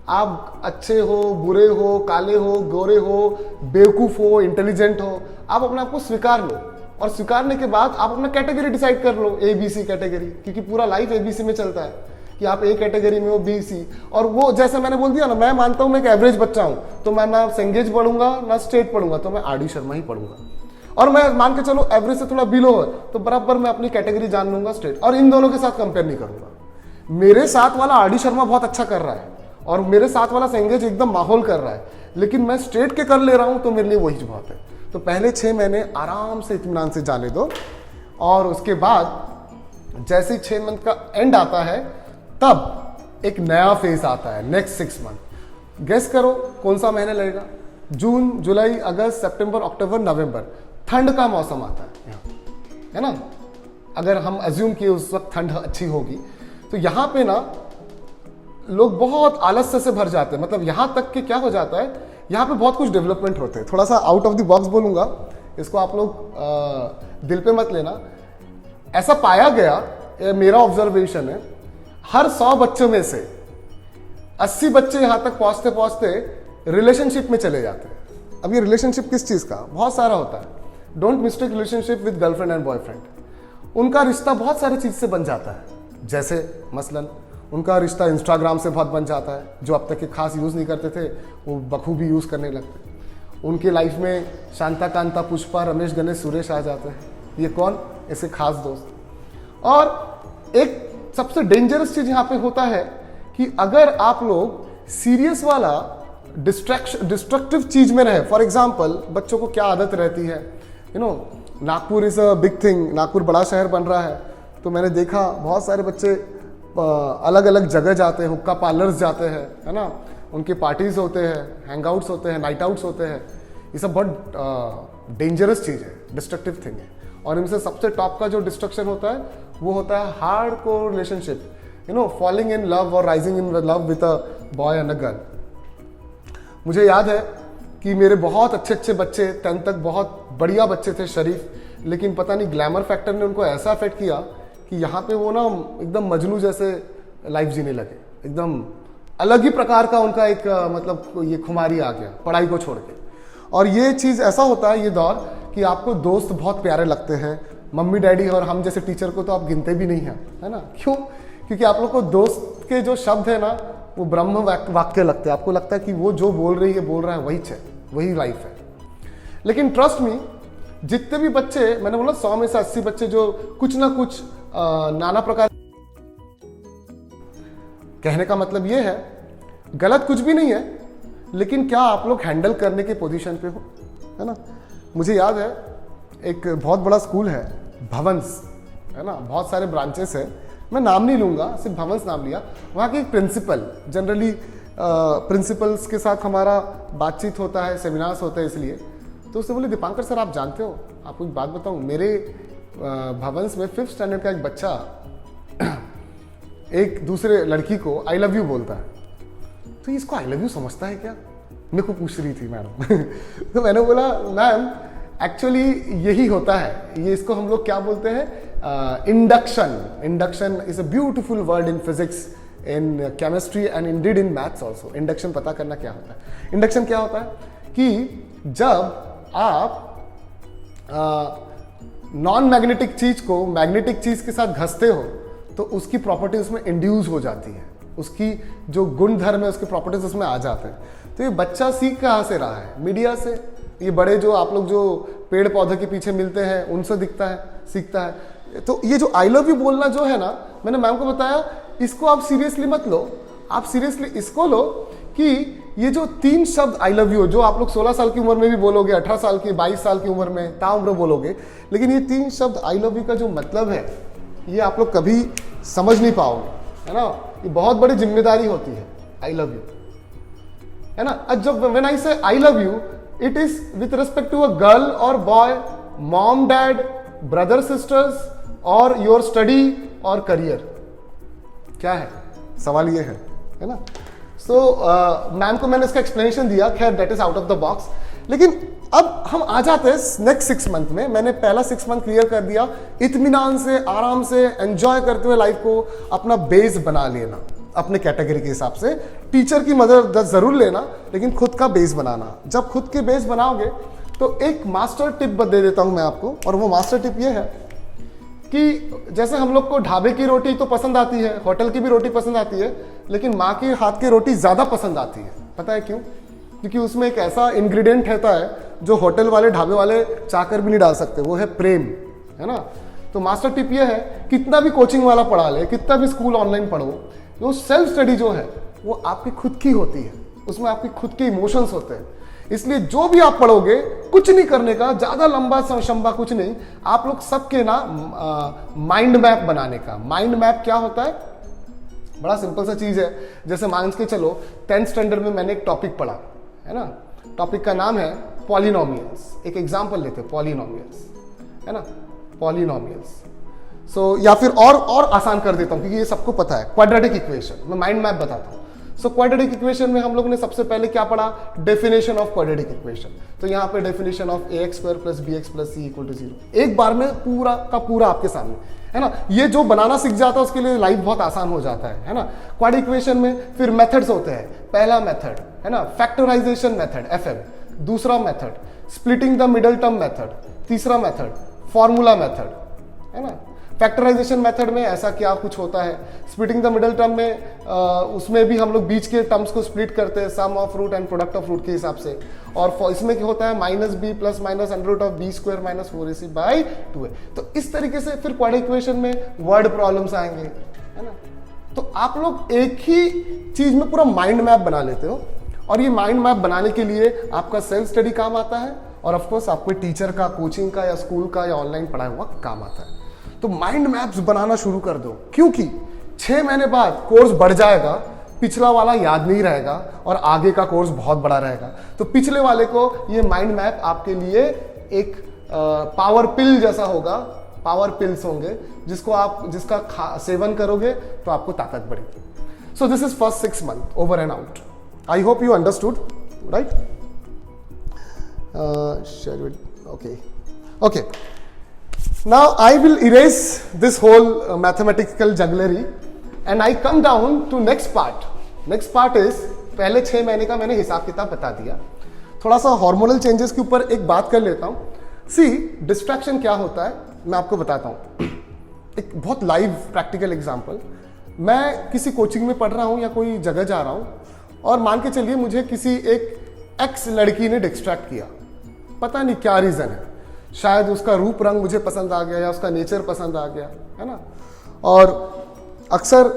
आप अच्छे हो, बुरे हो, काले हो, गोरे हो, बेवकूफ हो, इंटेलिजेंट हो, आप अपने आप को स्वीकार लो, और स्वीकारने के बाद आप अपना कैटेगरी डिसाइड कर लो, ए बी सी कैटेगरी, क्योंकि पूरा लाइफ एबीसी में चलता है कि आप ए कैटेगरी में हो, बी सी। और वो जैसे मैंने बोल दिया ना, मैं मानता हूं मैं एक एवरेज बच्चा हूं, तो मैं ना सेंगेज पढ़ूंगा ना स्टेट पढ़ूंगा, तो मैं आर डी शर्मा ही पढ़ूंगा। और मैं मान के चलो एवरेज से थोड़ा बिलो है तो बराबर मैं अपनी कैटेगरी जान लूंगा स्टेट, और इन दोनों के साथ कंपेयर नहीं करूंगा। मेरे साथ वाला आर डी शर्मा बहुत अच्छा कर रहा है और मेरे साथ वाला सेंगेज एकदम माहौल कर रहा है, लेकिन मैं स्टेट के कर ले रहा हूं, तो मेरे लिए वही बहुत है। तो पहले 6 महीने आराम से इत्मीनान से जाने दो, और उसके बाद जैसे ही 6 मंथ का एंड आता है तब एक नया फेज आता है, नेक्स्ट 6 मंथ। गेस करो कौन सा महीने लगेगा? जून, जुलाई, अगस्त, सितंबर, अक्टूबर, नवंबर, ठंड का मौसम आता है यहाँ, है ना। अगर हम अज्यूम किए उस वक्त ठंड अच्छी होगी, तो यहाँ पे ना लोग बहुत आलस्य से भर जाते हैं। मतलब यहाँ तक कि क्या हो जाता है, यहाँ पे बहुत कुछ डेवलपमेंट होते हैं। थोड़ा सा आउट ऑफ द बॉक्स बोलूंगा, इसको आप लोग दिल पे मत लेना। ऐसा पाया गया, ये मेरा ऑब्जर्वेशन है, हर 100 बच्चों में से 80 बच्चे यहाँ तक पहुँचते पहुँचते रिलेशनशिप में चले जाते हैं। अब ये रिलेशनशिप किस चीज़ का? बहुत सारा होता है। Don't mistake relationship with girlfriend and boyfriend. उनका रिश्ता बहुत सारी चीज से बन जाता है, जैसे मसलन उनका रिश्ता इंस्टाग्राम से बहुत बन जाता है, जो अब तक के खास यूज़ नहीं करते थे वो बखूबी यूज़ करने लगते हैं। उनके लाइफ में शांता कांता पुष्पा रमेश गणेश सुरेश आ जाते हैं। ये कौन? ऐसे खास दोस्त। और एक सबसे डेंजरस चीज़ यहाँ पे होता है कि अगर आप लोग सीरियस वाला डिस्ट्रक्टिव चीज में रहे, फॉर एग्जाम्पल बच्चों को क्या आदत रहती है, Nagpur is a big thing, Nagpur बड़ा शहर बन रहा है, तो मैंने देखा बहुत सारे बच्चे अलग अलग जगह जाते हैं, हुक्का पार्लर्स जाते हैं, है ना, उनके पार्टीज होते हैं, हैंगआउट्स होते हैं, नाइट आउट्स होते हैं। ये सब बहुत डेंजरस चीज़ है, डिस्ट्रक्टिव थिंग है। और इनसे सबसे टॉप का जो डिस्ट्रक्शन होता है वो होता है hardcore relationship, falling in love और rising in love with a boy and a girl. मुझे याद है कि मेरे बहुत अच्छे अच्छे बच्चे 10th तक बहुत बढ़िया बच्चे थे, शरीफ, लेकिन पता नहीं ग्लैमर फैक्टर ने उनको ऐसा अफेक्ट किया कि यहाँ पे वो ना एकदम मजनू जैसे लाइफ जीने लगे, एकदम अलग ही प्रकार का उनका एक मतलब ये खुमारी आ गया पढ़ाई को छोड़ के। और ये चीज़ ऐसा होता है ये दौर कि आपको दोस्त बहुत प्यारे लगते हैं, मम्मी डैडी और हम जैसे टीचर को तो आप गिनते भी नहीं हैं, है ना। क्यों? क्योंकि आप लोग को दोस्त के जो शब्द है ना वो ब्रह्म वाक्य लगते हैं। आपको लगता है कि वो जो बोल रहा है वही लाइफ है। लेकिन ट्रस्ट मी, जितने भी बच्चे, मैंने बोला 100 में से 80 बच्चे जो कुछ ना कुछ नाना प्रकार, कहने का मतलब ये है गलत कुछ भी नहीं है, लेकिन क्या आप लोग हैंडल करने के पोजीशन पे हो, है ना। मुझे याद है एक बहुत बड़ा स्कूल है भवंस, है ना, बहुत सारे ब्रांचेस है, मैं नाम नहीं लूंगा, सिर्फ भवंस नाम लिया। वहाँ के एक प्रिंसिपल, जनरली प्रिंसिपल्स के साथ हमारा बातचीत होता है, सेमिनार्स होते हैं, इसलिए तो उससे बोले दीपांकर सर आप जानते हो, आपको एक बात बताऊं, मेरे भवंस में 5th स्टैंडर्ड का एक बच्चा एक दूसरे लड़की को आई लव यू बोलता है, तो इसको आई लव यू समझता है क्या, मेरे को पूछ रही थी मैडम। तो मैंने बोला मैम एक्चुअली यही होता है, ये इसको हम लोग क्या बोलते हैं, induction is a beautiful word in physics, in chemistry and Indeed in maths also. Induction पता करना क्या होता है। इंडक्शन क्या होता है कि जब आप नॉन मैग्नेटिक चीज को मैग्नेटिक चीज के साथ घसते हो तो उसकी प्रॉपर्टी उसमें इंड्यूस हो जाती है, उसकी जो गुण धर्म है उसके प्रॉपर्टीज उसमें आ जाते हैं। तो ये बच्चा सीख कहाँ से रहा है? मीडिया से। ये बड़े जो आप लोग जो पेड़ पौधे के पीछे मिलते हैं उनसे दिखता है, सीखता है। तो ये जो आई लव यू बोलना जो है ना, मैंने मैम को बताया इसको आप सीरियसली मत लो, आप सीरियसली इसको लो कि ये जो 3 शब्द आई लव यू जो आप लोग 16 साल की उम्र में भी बोलोगे, 18 साल की, 22 साल की उम्र में ताउम्र बोलोगे, लेकिन ये 3 शब्द आई लव यू का जो मतलब है ये आप लोग कभी समझ नहीं पाओगे, है ना। ये बहुत बड़ी जिम्मेदारी होती है आई लव यू, है ना। जब when I say I love you it is with respect to a girl और boy, mom dad, brother sisters और योर स्टडी और करियर। क्या है सवाल, ये है ना। सो मैम को मैंने इसका एक्सप्लेनेशन दिया, खैर that is out of the box. लेकिन अब हम आ जाते हैं नेक्स्ट 6 मंथ में। मैंने पहला 6 मंथ क्लियर कर दिया, इत्मीनान से, आराम से, एंजॉय करते हुए लाइफ को अपना बेस बना लेना अपने कैटेगरी के हिसाब से। टीचर की मदद जरूर लेना, लेकिन खुद का बेस बनाना। जब खुद के बेस बनाओगे तो एक मास्टर टिप दे देता हूं मैं आपको, और वो मास्टर टिप ये है कि जैसे हम लोग को ढाबे की रोटी तो पसंद आती है, होटल की भी रोटी पसंद आती है, लेकिन माँ के हाथ की रोटी ज्यादा पसंद आती है। पता है क्यों? क्योंकि उसमें एक ऐसा इंग्रेडिएंट रहता है जो होटल वाले, ढाबे वाले चाहकर भी नहीं डाल सकते, वो है प्रेम, है ना। तो मास्टर टिप ये है, कितना भी कोचिंग वाला पढ़ा ले, कितना भी स्कूल ऑनलाइन पढ़ो, वो सेल्फ स्टडी जो है वो आपकी खुद की होती है, उसमें आपकी खुद के इमोशंस होते हैं। इसलिए जो भी आप पढ़ोगे, कुछ नहीं करने का, ज्यादा लंबा शंबा कुछ नहीं, आप लोग सबके ना माइंड मैप बनाने का। माइंड मैप क्या होता है? बड़ा सिंपल सा चीज है। जैसे मान के चलो 10th स्टैंडर्ड में मैंने एक टॉपिक पढ़ा, है ना, टॉपिक का नाम है पॉलिनोमियल्स। एक एग्जांपल लेते हैं, पॉलिनोमियल्स, है ना, पॉलिनोमियल्स। सो या फिर और आसान कर देता हूं क्योंकि ये सबको पता है, क्वाड्रेटिक इक्वेशन। मैं माइंड मैप बताता हूं। सो क्वाड्रेटिक इक्वेशन में हम लोग ने सबसे पहले क्या पढ़ा? Definition of quadratic equation. तो यहाँ पे definition of ax² + bx + c = 0 एक बार में पूरा का पूरा आपके सामने, है ना। ये जो बनाना सीख जाता है उसके लिए लाइफ बहुत आसान हो जाता है ना। क्वाड इक्वेशन में फिर मेथड्स होते हैं। पहला मेथड है ना फैक्टराइजेशन मेथड FM, दूसरा method splitting the middle term method, तीसरा मेथड फॉर्मूला मेथड, है ना। फैक्टराइजेशन मेथड में ऐसा क्या कुछ होता है, स्प्लिटिंग द मिडल टर्म में उसमें भी हम लोग बीच के टर्म्स को स्प्लिट करते हैं sum of root and product of root के हिसाब से, और इसमें क्या होता है minus B plus minus under root of B square minus 4ac by 2a। तो इस तरीके से फिर क्वाड्रेटिक इक्वेशन में वर्ड प्रॉब्लम्स आएंगे, है ना। तो आप लोग एक ही चीज में पूरा माइंड मैप बना लेते हो, और ये माइंड मैप बनाने के लिए आपका सेल्फ स्टडी काम आता है, और ऑफकोर्स आपको टीचर का, कोचिंग का या स्कूल का या ऑनलाइन पढ़ाया हुआ काम आता है। तो माइंड मैप्स बनाना शुरू कर दो, क्योंकि 6 महीने बाद कोर्स बढ़ जाएगा, पिछला वाला याद नहीं रहेगा और आगे का कोर्स बहुत बड़ा रहेगा। तो पिछले वाले को ये माइंड मैप आपके लिए एक पावर पिल जैसा होगा, पावर पिल्स होंगे जिसका सेवन करोगे तो आपको ताकत बढ़ेगी। सो this is first 6 months over and out. I hope you understood, right? Okay. Now I will erase this whole mathematical jugglery and I come down to next part. Next part is, पहले 6 महीने का मैंने हिसाब किताब बता दिया, थोड़ा सा हार्मोनल चेंजेस के ऊपर एक बात कर लेता हूं। सी डिस्ट्रैक्शन क्या होता है मैं आपको बताता हूं। एक बहुत लाइव प्रैक्टिकल एग्जांपल, मैं किसी कोचिंग में पढ़ रहा हूं या कोई जगह जा रहा हूं, और मान के चलिए मुझे किसी एक एक्स लड़की ने डिस्ट्रैक्ट किया, पता नहीं क्या रीजन है, शायद उसका रूप रंग मुझे पसंद आ गया या उसका नेचर पसंद आ गया, है ना। और अक्सर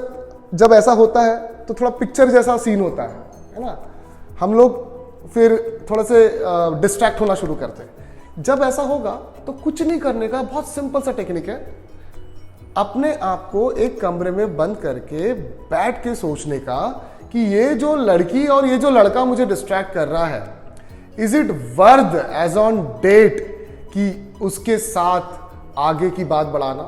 जब ऐसा होता है तो थोड़ा पिक्चर जैसा सीन होता है ना, हम लोग फिर थोड़ा से डिस्ट्रैक्ट होना शुरू करते हैं। जब ऐसा होगा तो कुछ नहीं करने का, बहुत सिंपल सा टेक्निक है, अपने आप को एक कमरे में बंद करके बैठ के सोचने का कि ये जो लड़की और ये जो लड़का मुझे डिस्ट्रैक्ट कर रहा है, is it worth as on date कि उसके साथ आगे की बात बढ़ाना।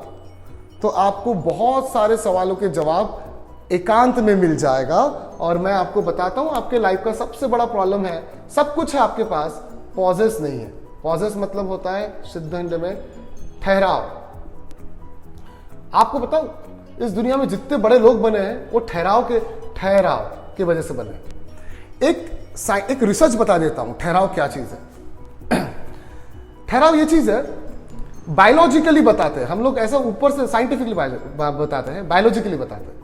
तो आपको बहुत सारे सवालों के जवाब एकांत में मिल जाएगा। और मैं आपको बताता हूं, आपके लाइफ का सबसे बड़ा प्रॉब्लम है, सब कुछ है आपके पास, पॉजेस नहीं है। पॉजेस मतलब होता है सिद्ध हिंदी में ठहराव। आपको बताऊं, इस दुनिया में जितने बड़े लोग बने हैं वो ठहराव के वजह से बने। एक रिसर्च बता देता हूं, ठहराव क्या चीज है। ठहराव ये चीज है, बायोलॉजिकली बताते हैं हम लोग, ऐसा ऊपर से साइंटिफिकली बताते हैं, बायोलॉजिकली बताते हैं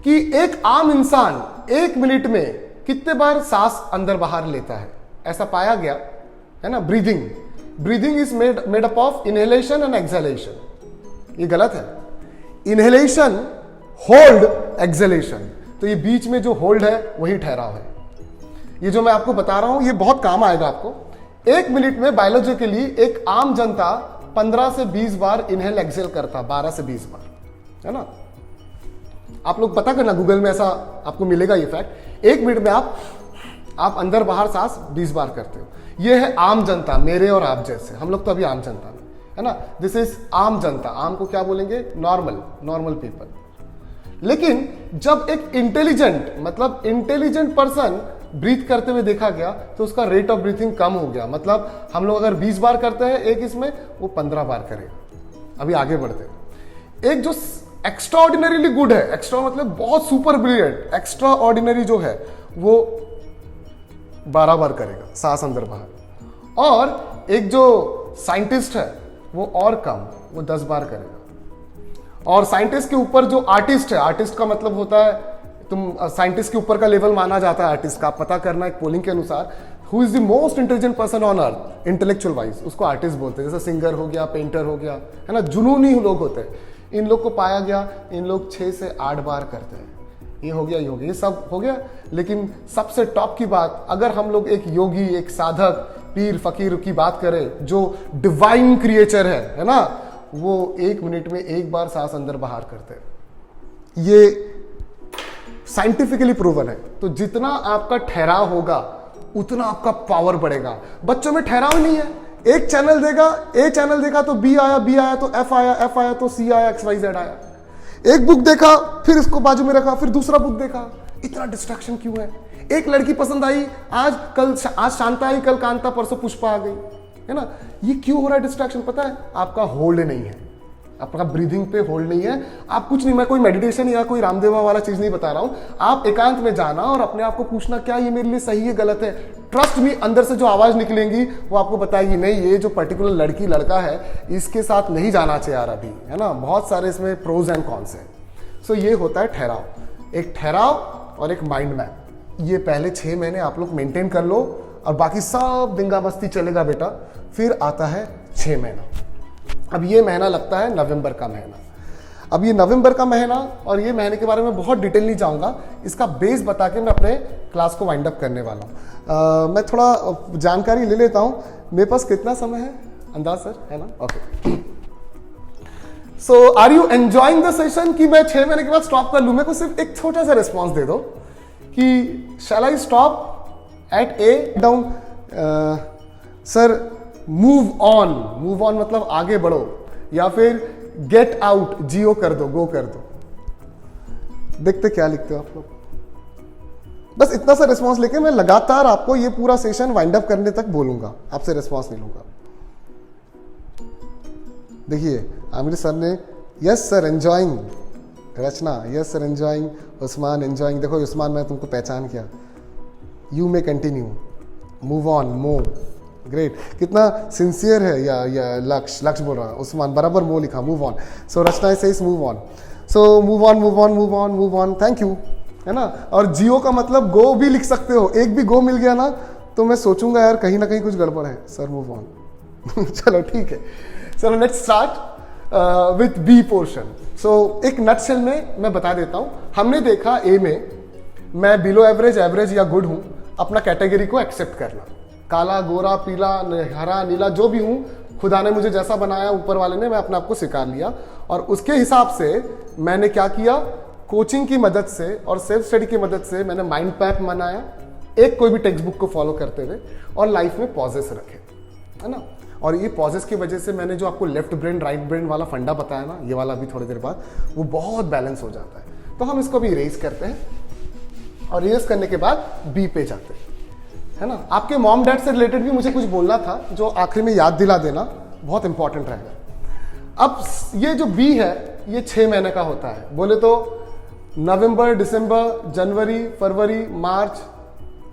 कि एक आम इंसान 1 मिनट में कितने बार सांस अंदर बाहर लेता है, ऐसा पाया गया है ना। Breathing is made up of inhalation and exhalation. ये गलत है। इनहेलेशन, होल्ड, एक्सहेलेशन, तो ये बीच में जो होल्ड है वही ठहराव है। ये जो मैं आपको बता रहा हूं ये बहुत काम आएगा आपको। 1 मिनट में बायोलॉजिकली एक आम जनता 15 से 20 बार इनहेल एक्सहेल करता, 12 से 20 बार, है ना। आप लोग पता करना, गूगल में ऐसा आपको मिलेगा ये फैक्ट। 1 मिनट में आप अंदर बाहर सांस 20 बार करते हो। ये है आम जनता, मेरे और आप जैसे, हम लोग तो अभी आम जनता में, है ना। दिस इज आम जनता। आम को क्या बोलेंगे? Normal people. लेकिन जब एक इंटेलिजेंट पर्सन ब्रीथ करते हुए देखा गया तो उसका रेट ऑफ ब्रीथिंग कम हो गया। मतलब हम लोग अगर 20 बार करते हैं एक इसमें, वो 15 बार करेगा। अभी आगे बढ़ते हैं। एक जो एक्स्ट्रा ऑर्डिनरीली गुड है, एक्स्ट्रा मतलब बहुत सुपर ब्रिलियंट, एक्स्ट्रा ऑर्डिनरी जो है वो 12 बार करेगा सांस अंदर बाहर। और एक जो साइंटिस्ट है वो और कम, वो 10 बार करेगा। और साइंटिस्ट के ऊपर जो आर्टिस्ट है, आर्टिस्ट का मतलब होता है, तुम साइंटिस्ट के ऊपर का लेवल माना जाता है आर्टिस्ट का, पता करना एक पोलिंग के अनुसार, who is the most intelligent person on earth intellectual wise, उसको आर्टिस्ट बोलते हैं। जैसे सिंगर हो गया, पेंटर हो गया, है ना, जुनूनी लोग होते हैं। इन लोग को पाया गया, इन लोग 6 से 8 बार करते हैं। ये हो गया, ये सब हो गया। लेकिन सबसे टॉप की बात, अगर हम लोग एक योगी, एक साधक, पीर फकीर की बात करें जो डिवाइन क्रिएचर है ना, वो 1 मिनट में 1 बार सांस अंदर बाहर करते हैं। ये साइंटिफिकली प्रूवन है। तो जितना आपका ठहराव होगा उतना आपका पावर बढ़ेगा। बच्चों में ठहराव नहीं है, एक चैनल देगा, ए चैनल देखा तो बी आया तो एफ आया तो सी आया, XYZ आया। एक बुक देखा, फिर इसको बाजू में रखा, फिर दूसरा बुक देखा। इतना डिस्ट्रैक्शन क्यों है? एक लड़की पसंद आई, आज शांता आई, कल कांता, परसों पुष्पा आ गई, है ना। ये क्यों हो रहा है डिस्ट्रैक्शन? पता है, आपका होल्ड नहीं है। आपका ब्रीदिंग पे होल्ड नहीं है। आप कुछ नहीं, मैं कोई मेडिटेशन या कोई रामदेवा वाला चीज नहीं बता रहा हूं। आप एकांत में जाना और अपने आप को पूछना क्या ये मेरे लिए सही है गलत है। ट्रस्ट मी, अंदर से जो आवाज निकलेंगी वो आपको बताएगी नहीं ये जो पर्टिकुलर लड़की लड़का है इसके साथ नहीं जाना चाहिए यार अभी, है ना। बहुत सारे इसमें प्रोज एंड कॉन्स हैं। सो ये होता है ठहराव, एक ठहराव और एक माइंड मैप। ये पहले 6 महीने आप लोग मेंटेन कर लो और बाकी सब दिंगा मस्ती चलेगा बेटा। फिर आता है 6 महीना। अब ये महीना लगता है नवंबर का महीना। अब ये नवंबर का महीना और ये महीने के बारे में बहुत डिटेल नहीं जाऊंगा, इसका बेस बता के मैं अपने क्लास को वाइंड अप करने वाला हूँ। मैं थोड़ा जानकारी ले लेता हूँ। मेरे पास कितना समय है अंदाज सर, है ना? Okay. So are you enjoying the session कि मैं 6 महीने के बाद स्टॉप कर लूँ? मेरे को सिर्फ एक छोटा सा रिस्पॉन्स दे दो कि shall I stop at a down. Sir move on मतलब आगे बढ़ो, या फिर गेट आउट, जियो कर दो, गो कर दो। देखते क्या लिखते हो आप लोग। बस इतना सा रिस्पॉन्स लेके मैं लगातार आपको ये पूरा सेशन वाइंड अप करने तक बोलूंगा, आपसे रिस्पॉन्स नहीं लूंगा। देखिए आमिर सर ने yes sir enjoying, Rachna yes sir enjoying, Usman enjoying. देखो उस्मान मैं तुमको पहचान किया। You may continue, move on, move, great. कितना सिंसियर है या लक्ष्य बोल रहा है उस्मान, बराबर मो लिखा, मूव ऑन। सो रचना से move on, so move on move on move on move on, thank you, है ना। और जियो का मतलब गो भी लिख सकते हो। एक भी गो मिल गया ना तो मैं सोचूंगा यार कहीं ना कहीं कुछ गड़बड़ है। सर मूव ऑन चलो ठीक है। चलो let's start with B portion. So एक नटशेल में मैं बता देता हूं। हमने देखा ए में मैं बिलो एवरेज, एवरेज या गुड हूं। अपना कैटेगरी को एक्सेप्ट करना, काला गोरा पीला हरा नीला जो भी हूं, खुदा ने मुझे जैसा बनाया ऊपर वाले ने, मैं अपने आप को स्वीकार लिया। और उसके हिसाब से मैंने क्या किया, कोचिंग की मदद से और सेल्फ स्टडी की मदद से मैंने माइंड मैप बनाया, एक कोई भी टेक्स्ट बुक को फॉलो करते हुए, और लाइफ में पॉजेस रखे, है ना। और ये पॉजेस की वजह से मैंने जो आपको लेफ्ट ब्रेन राइट ब्रेन वाला फंडा बताया ना, ये वाला भी थोड़ी देर बाद वो बहुत बैलेंस हो जाता है। तो हम इसको भी इरेज करते हैं और इरेज करने के बाद बी पे जाते हैं, है ना। आपके मॉम डैड से रिलेटेड भी मुझे कुछ बोलना था जो आखिरी में याद दिला देना, बहुत इंपॉर्टेंट रहेगा। अब ये जो बी है ये 6 महीने का होता है। बोले तो नवंबर, दिसंबर, जनवरी, फरवरी, मार्च,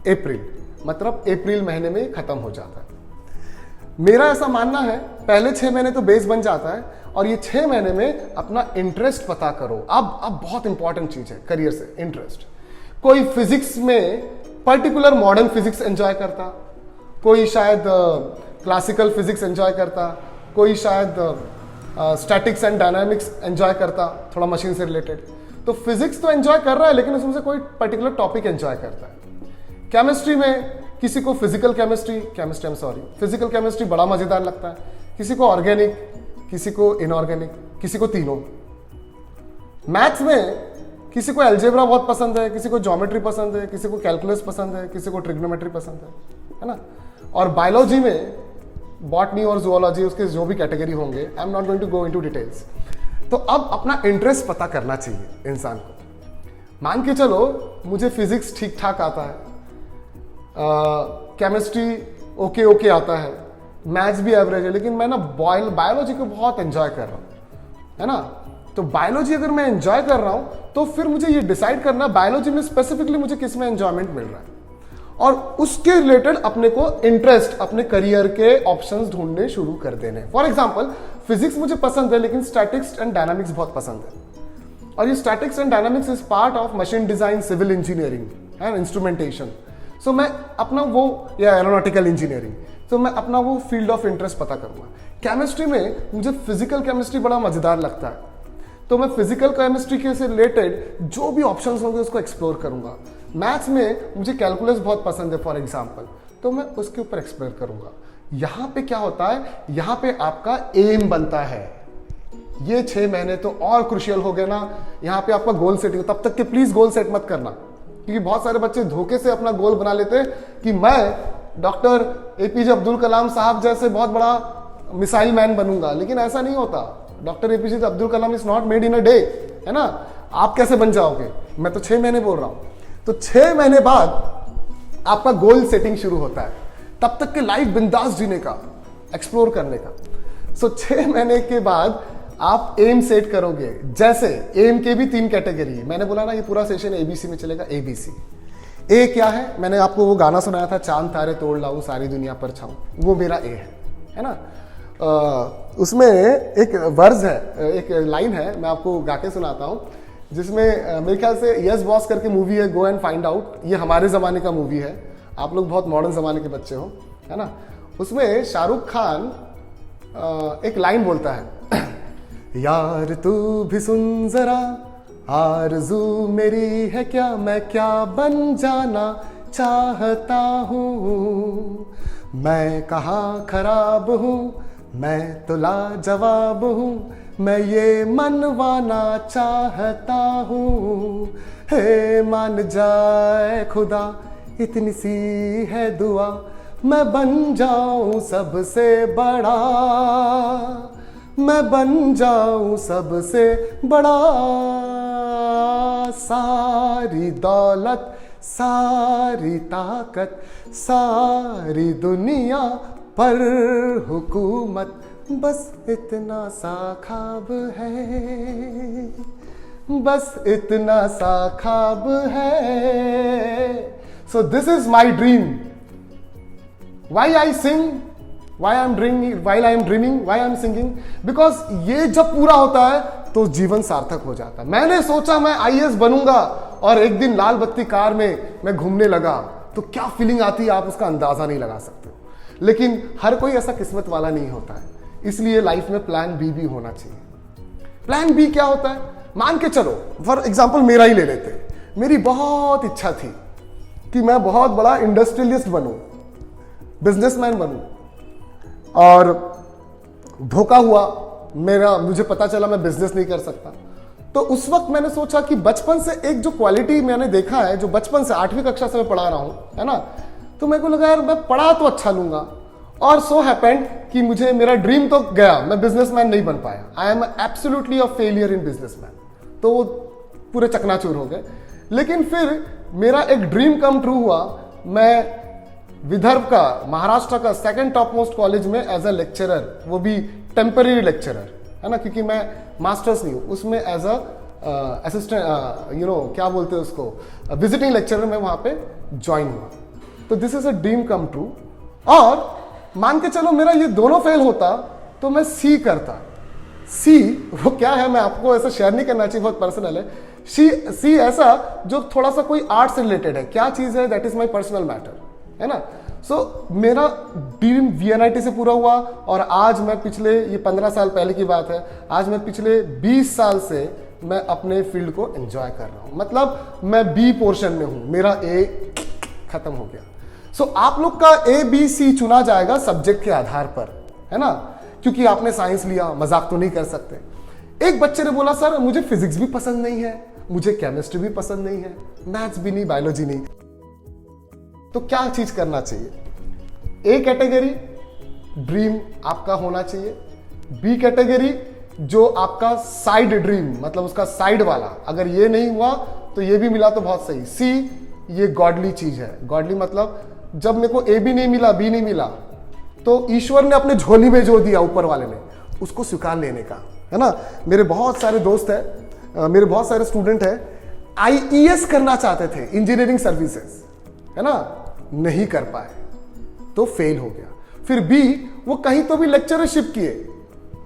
अप्रैल, मतलब अप्रैल महीने में खत्म हो जाता है। मेरा ऐसा मानना है पहले 6 महीने तो बेस बन जाता है और ये 6 महीने में अपना इंटरेस्ट पता करो। अब बहुत इंपॉर्टेंट चीज है करियर से इंटरेस्ट। कोई फिजिक्स में पर्टिकुलर मॉडर्न फिजिक्स एंजॉय करता, कोई शायद क्लासिकल फिजिक्स एंजॉय करता, कोई शायद स्टैटिक्स एंड डायनामिक्स एंजॉय करता, थोड़ा मशीन से रिलेटेड। तो फिजिक्स तो एंजॉय कर रहा है लेकिन उसमें से कोई पर्टिकुलर टॉपिक एंजॉय करता है। केमिस्ट्री में किसी को फिजिकल फिजिकल केमिस्ट्री बड़ा मजेदार लगता है, किसी को ऑर्गेनिक, किसी को इनऑर्गेनिक, किसी को तीनों। मैथ्स में किसी को एल्जेब्रा बहुत पसंद है, किसी को ज्योमेट्री पसंद है, किसी को कैलकुलस पसंद है, किसी को ट्रिग्नोमेट्री पसंद है ना। और बायोलॉजी में बॉटनी और जूलॉजी, उसके जो भी कैटेगरी होंगे, I am not going to go into details. तो अब अपना इंटरेस्ट पता करना चाहिए इंसान को। मान के चलो मुझे फिजिक्स ठीक ठाक आता है, केमिस्ट्री ओके आता है, मैथ्स भी एवरेज है, लेकिन मैं ना बायोलॉजी को बहुत एंजॉय कर रहा हूँ, है ना। तो बायोलॉजी अगर मैं एंजॉय कर रहा हूं तो फिर मुझे ये डिसाइड करना बायोलॉजी में स्पेसिफिकली मुझे किस में एंजॉयमेंट मिल रहा है, और उसके रिलेटेड अपने को इंटरेस्ट, अपने करियर के ऑप्शंस ढूंढने शुरू कर देने। फॉर एग्जांपल फिजिक्स मुझे पसंद है लेकिन स्टैटिक्स एंड डायनामिक्स बहुत पसंद है, और ये statics and dynamics is part of machine design, civil engineering है, इंस्ट्रूमेंटेशन। सो मैं अपना वो, या एरोनॉटिकल इंजीनियरिंग, तो मैं अपना वो फील्ड ऑफ इंटरेस्ट पता करूंगा। केमिस्ट्री में मुझे फिजिकल केमिस्ट्री बड़ा मजेदार लगता है, तो मैं फिजिकल केमिस्ट्री के से रिलेटेड जो भी ऑप्शंस होंगे उसको एक्सप्लोर करूंगा। मैथ्स में मुझे कैलकुलस बहुत पसंद है फॉर एग्जांपल, तो मैं उसके ऊपर एक्सप्लोर करूंगा। यहां पे क्या होता है, यहां पे आपका एम बनता है। ये 6 महीने तो और क्रुशियल हो गए ना, यहां पे आपका गोल सेटिंग। तब तक के प्लीज गोल सेट मत करना, क्योंकि बहुत सारे बच्चे धोखे से अपना गोल बना लेते कि मैं डॉक्टर एपीजे अब्दुल कलाम साहब जैसे बहुत बड़ा मिसाइल मैन बनूंगा, लेकिन ऐसा नहीं होता। Doctor APJ Abdul Kalam is not made in a day, है ना। आप कैसे बन जाओगे, मैं तो 6 महीने बोल रहा हूं। तो 6 महीने बाद आपका गोल सेटिंग शुरू होता है, तब तक के लाइफ बिंदास जीने का, एक्सप्लोर करने का। सो 6 महीने के बाद आप एम सेट करोगे, जैसे एम के भी 3 कैटेगरी है। मैंने बोला ना ये पूरा सेशन एबीसी में चलेगा। एबीसी ए क्या है, मैंने आपको वो गाना सुनाया था, चांद तारे तोड़ लाऊं सारी दुनिया पर छाऊं, वो मेरा ए है ना। उसमें एक वर्ज है, एक लाइन है, मैं आपको गा के सुनाता हूँ, जिसमें मेरे ख्याल से यस बॉस करके मूवी है, गो एंड फाइंड आउट। ये हमारे ज़माने का मूवी है, आप लोग बहुत मॉडर्न ज़माने के बच्चे हो, है ना। उसमें शाहरुख खान एक लाइन बोलता है, यार तू भी सुन जरा, आरज़ू मेरी है क्या, मैं क्या बन जाना चाहता हूँ, मैं कहाँ खराब हूँ, मैं तो लाजवाब हूँ, मैं ये मनवाना चाहता हूँ, हे मान जाए खुदा इतनी सी है दुआ, मैं बन जाऊं सबसे बड़ा, मैं बन जाऊं सबसे बड़ा, सारी दौलत सारी ताकत सारी दुनिया पर हुकूमत, बस इतना सा ख्वाब है, बस इतना सा ख्वाब है। So this is my dream. Why I sing? Why I am dreaming? While I am dreaming, why I am singing? Because ये जब पूरा होता है तो जीवन सार्थक हो जाता है। मैंने सोचा मैं आईएएस बनूंगा और एक दिन लाल बत्ती कार में मैं घूमने लगा, तो क्या फीलिंग आती है आप उसका अंदाजा नहीं लगा सकते हो। लेकिन हर कोई ऐसा किस्मत वाला नहीं होता है, इसलिए लाइफ में प्लान बी भी होना चाहिए। प्लान बी क्या होता है, मान के चलो फॉर एग्जाम्पल मेरा ही ले लेते हैं। मेरी बहुत इच्छा थी कि मैं बहुत बड़ा इंडस्ट्रियलिस्ट बनूं, बिजनेसमैन बनूं, और धोखा हुआ मेरा, मुझे पता चला मैं बिजनेस नहीं कर सकता। तो उस वक्त मैंने सोचा कि बचपन से एक जो क्वालिटी मैंने देखा है, जो बचपन से 8वीं कक्षा से मैं पढ़ा रहा हूं, है ना, तो मेरे को लगा यार मैं पढ़ा तो अच्छा लूंगा। और सो हैपेंड कि मुझे मेरा ड्रीम तो गया, मैं बिजनेसमैन नहीं बन पाया। I am absolutely a failure in businessman, तो वो पूरे चकनाचूर हो गए। लेकिन फिर मेरा एक ड्रीम कम ट्रू हुआ। मैं विदर्भ का, महाराष्ट्र का 2nd टॉप मोस्ट कॉलेज में एज अ लेक्चरर, वो भी टेम्पररी लेक्चरर, है ना, क्योंकि मैं मास्टर्स नहीं हूँ उसमें, एज अ असिस्टेंट क्या बोलते हैं उसको, विजिटिंग लेक्चरर में वहां पे ज्वाइन हुआ। तो this is a dream come true. और मान के चलो मेरा ये दोनों फेल होता तो मैं सी करता। सी वो क्या है, मैं आपको ऐसा शेयर नहीं करना चाहिए, बहुत पर्सनल है। सी ऐसा जो थोड़ा सा कोई आर्ट से रिलेटेड है, क्या चीज है, that is my personal matter, है ना। सो मेरा ड्रीम वीएनआईटी से पूरा हुआ, और आज मैं पिछले, ये 15 साल पहले की बात है, आज मैं पिछले 20 साल से मैं अपने फील्ड को एंजॉय कर रहा हूं। मतलब मैं बी पोर्शन में हूं, मेरा ए खत्म हो गया। सो आप लोग का ए बी सी चुना जाएगा सब्जेक्ट के आधार पर, है ना, क्योंकि आपने साइंस लिया, मजाक तो नहीं कर सकते। एक बच्चे ने बोला सर मुझे फिजिक्स भी पसंद नहीं है, मुझे केमिस्ट्री भी पसंद नहीं है, मैथ्स भी नहीं, बायोलॉजी नहीं। तो क्या चीज करना चाहिए? ए कैटेगरी ड्रीम आपका होना चाहिए, बी कैटेगरी जो आपका साइड ड्रीम, मतलब उसका साइड वाला, अगर ये नहीं हुआ तो ये भी मिला तो बहुत सही। सी ये गॉडली चीज है। गॉडली मतलब जब मेरे को ए भी नहीं मिला, बी नहीं मिला, तो ईश्वर ने अपने झोली में जो दिया ऊपर वाले ने, उसको स्वीकार लेने का, है ना। मेरे बहुत सारे दोस्त हैं, मेरे बहुत सारे स्टूडेंट हैं, आईईएस करना चाहते थे, इंजीनियरिंग सर्विसेज, है ना, नहीं कर पाए तो फेल हो गया। फिर बी वो कहीं तो भी लेक्चरशिप किए,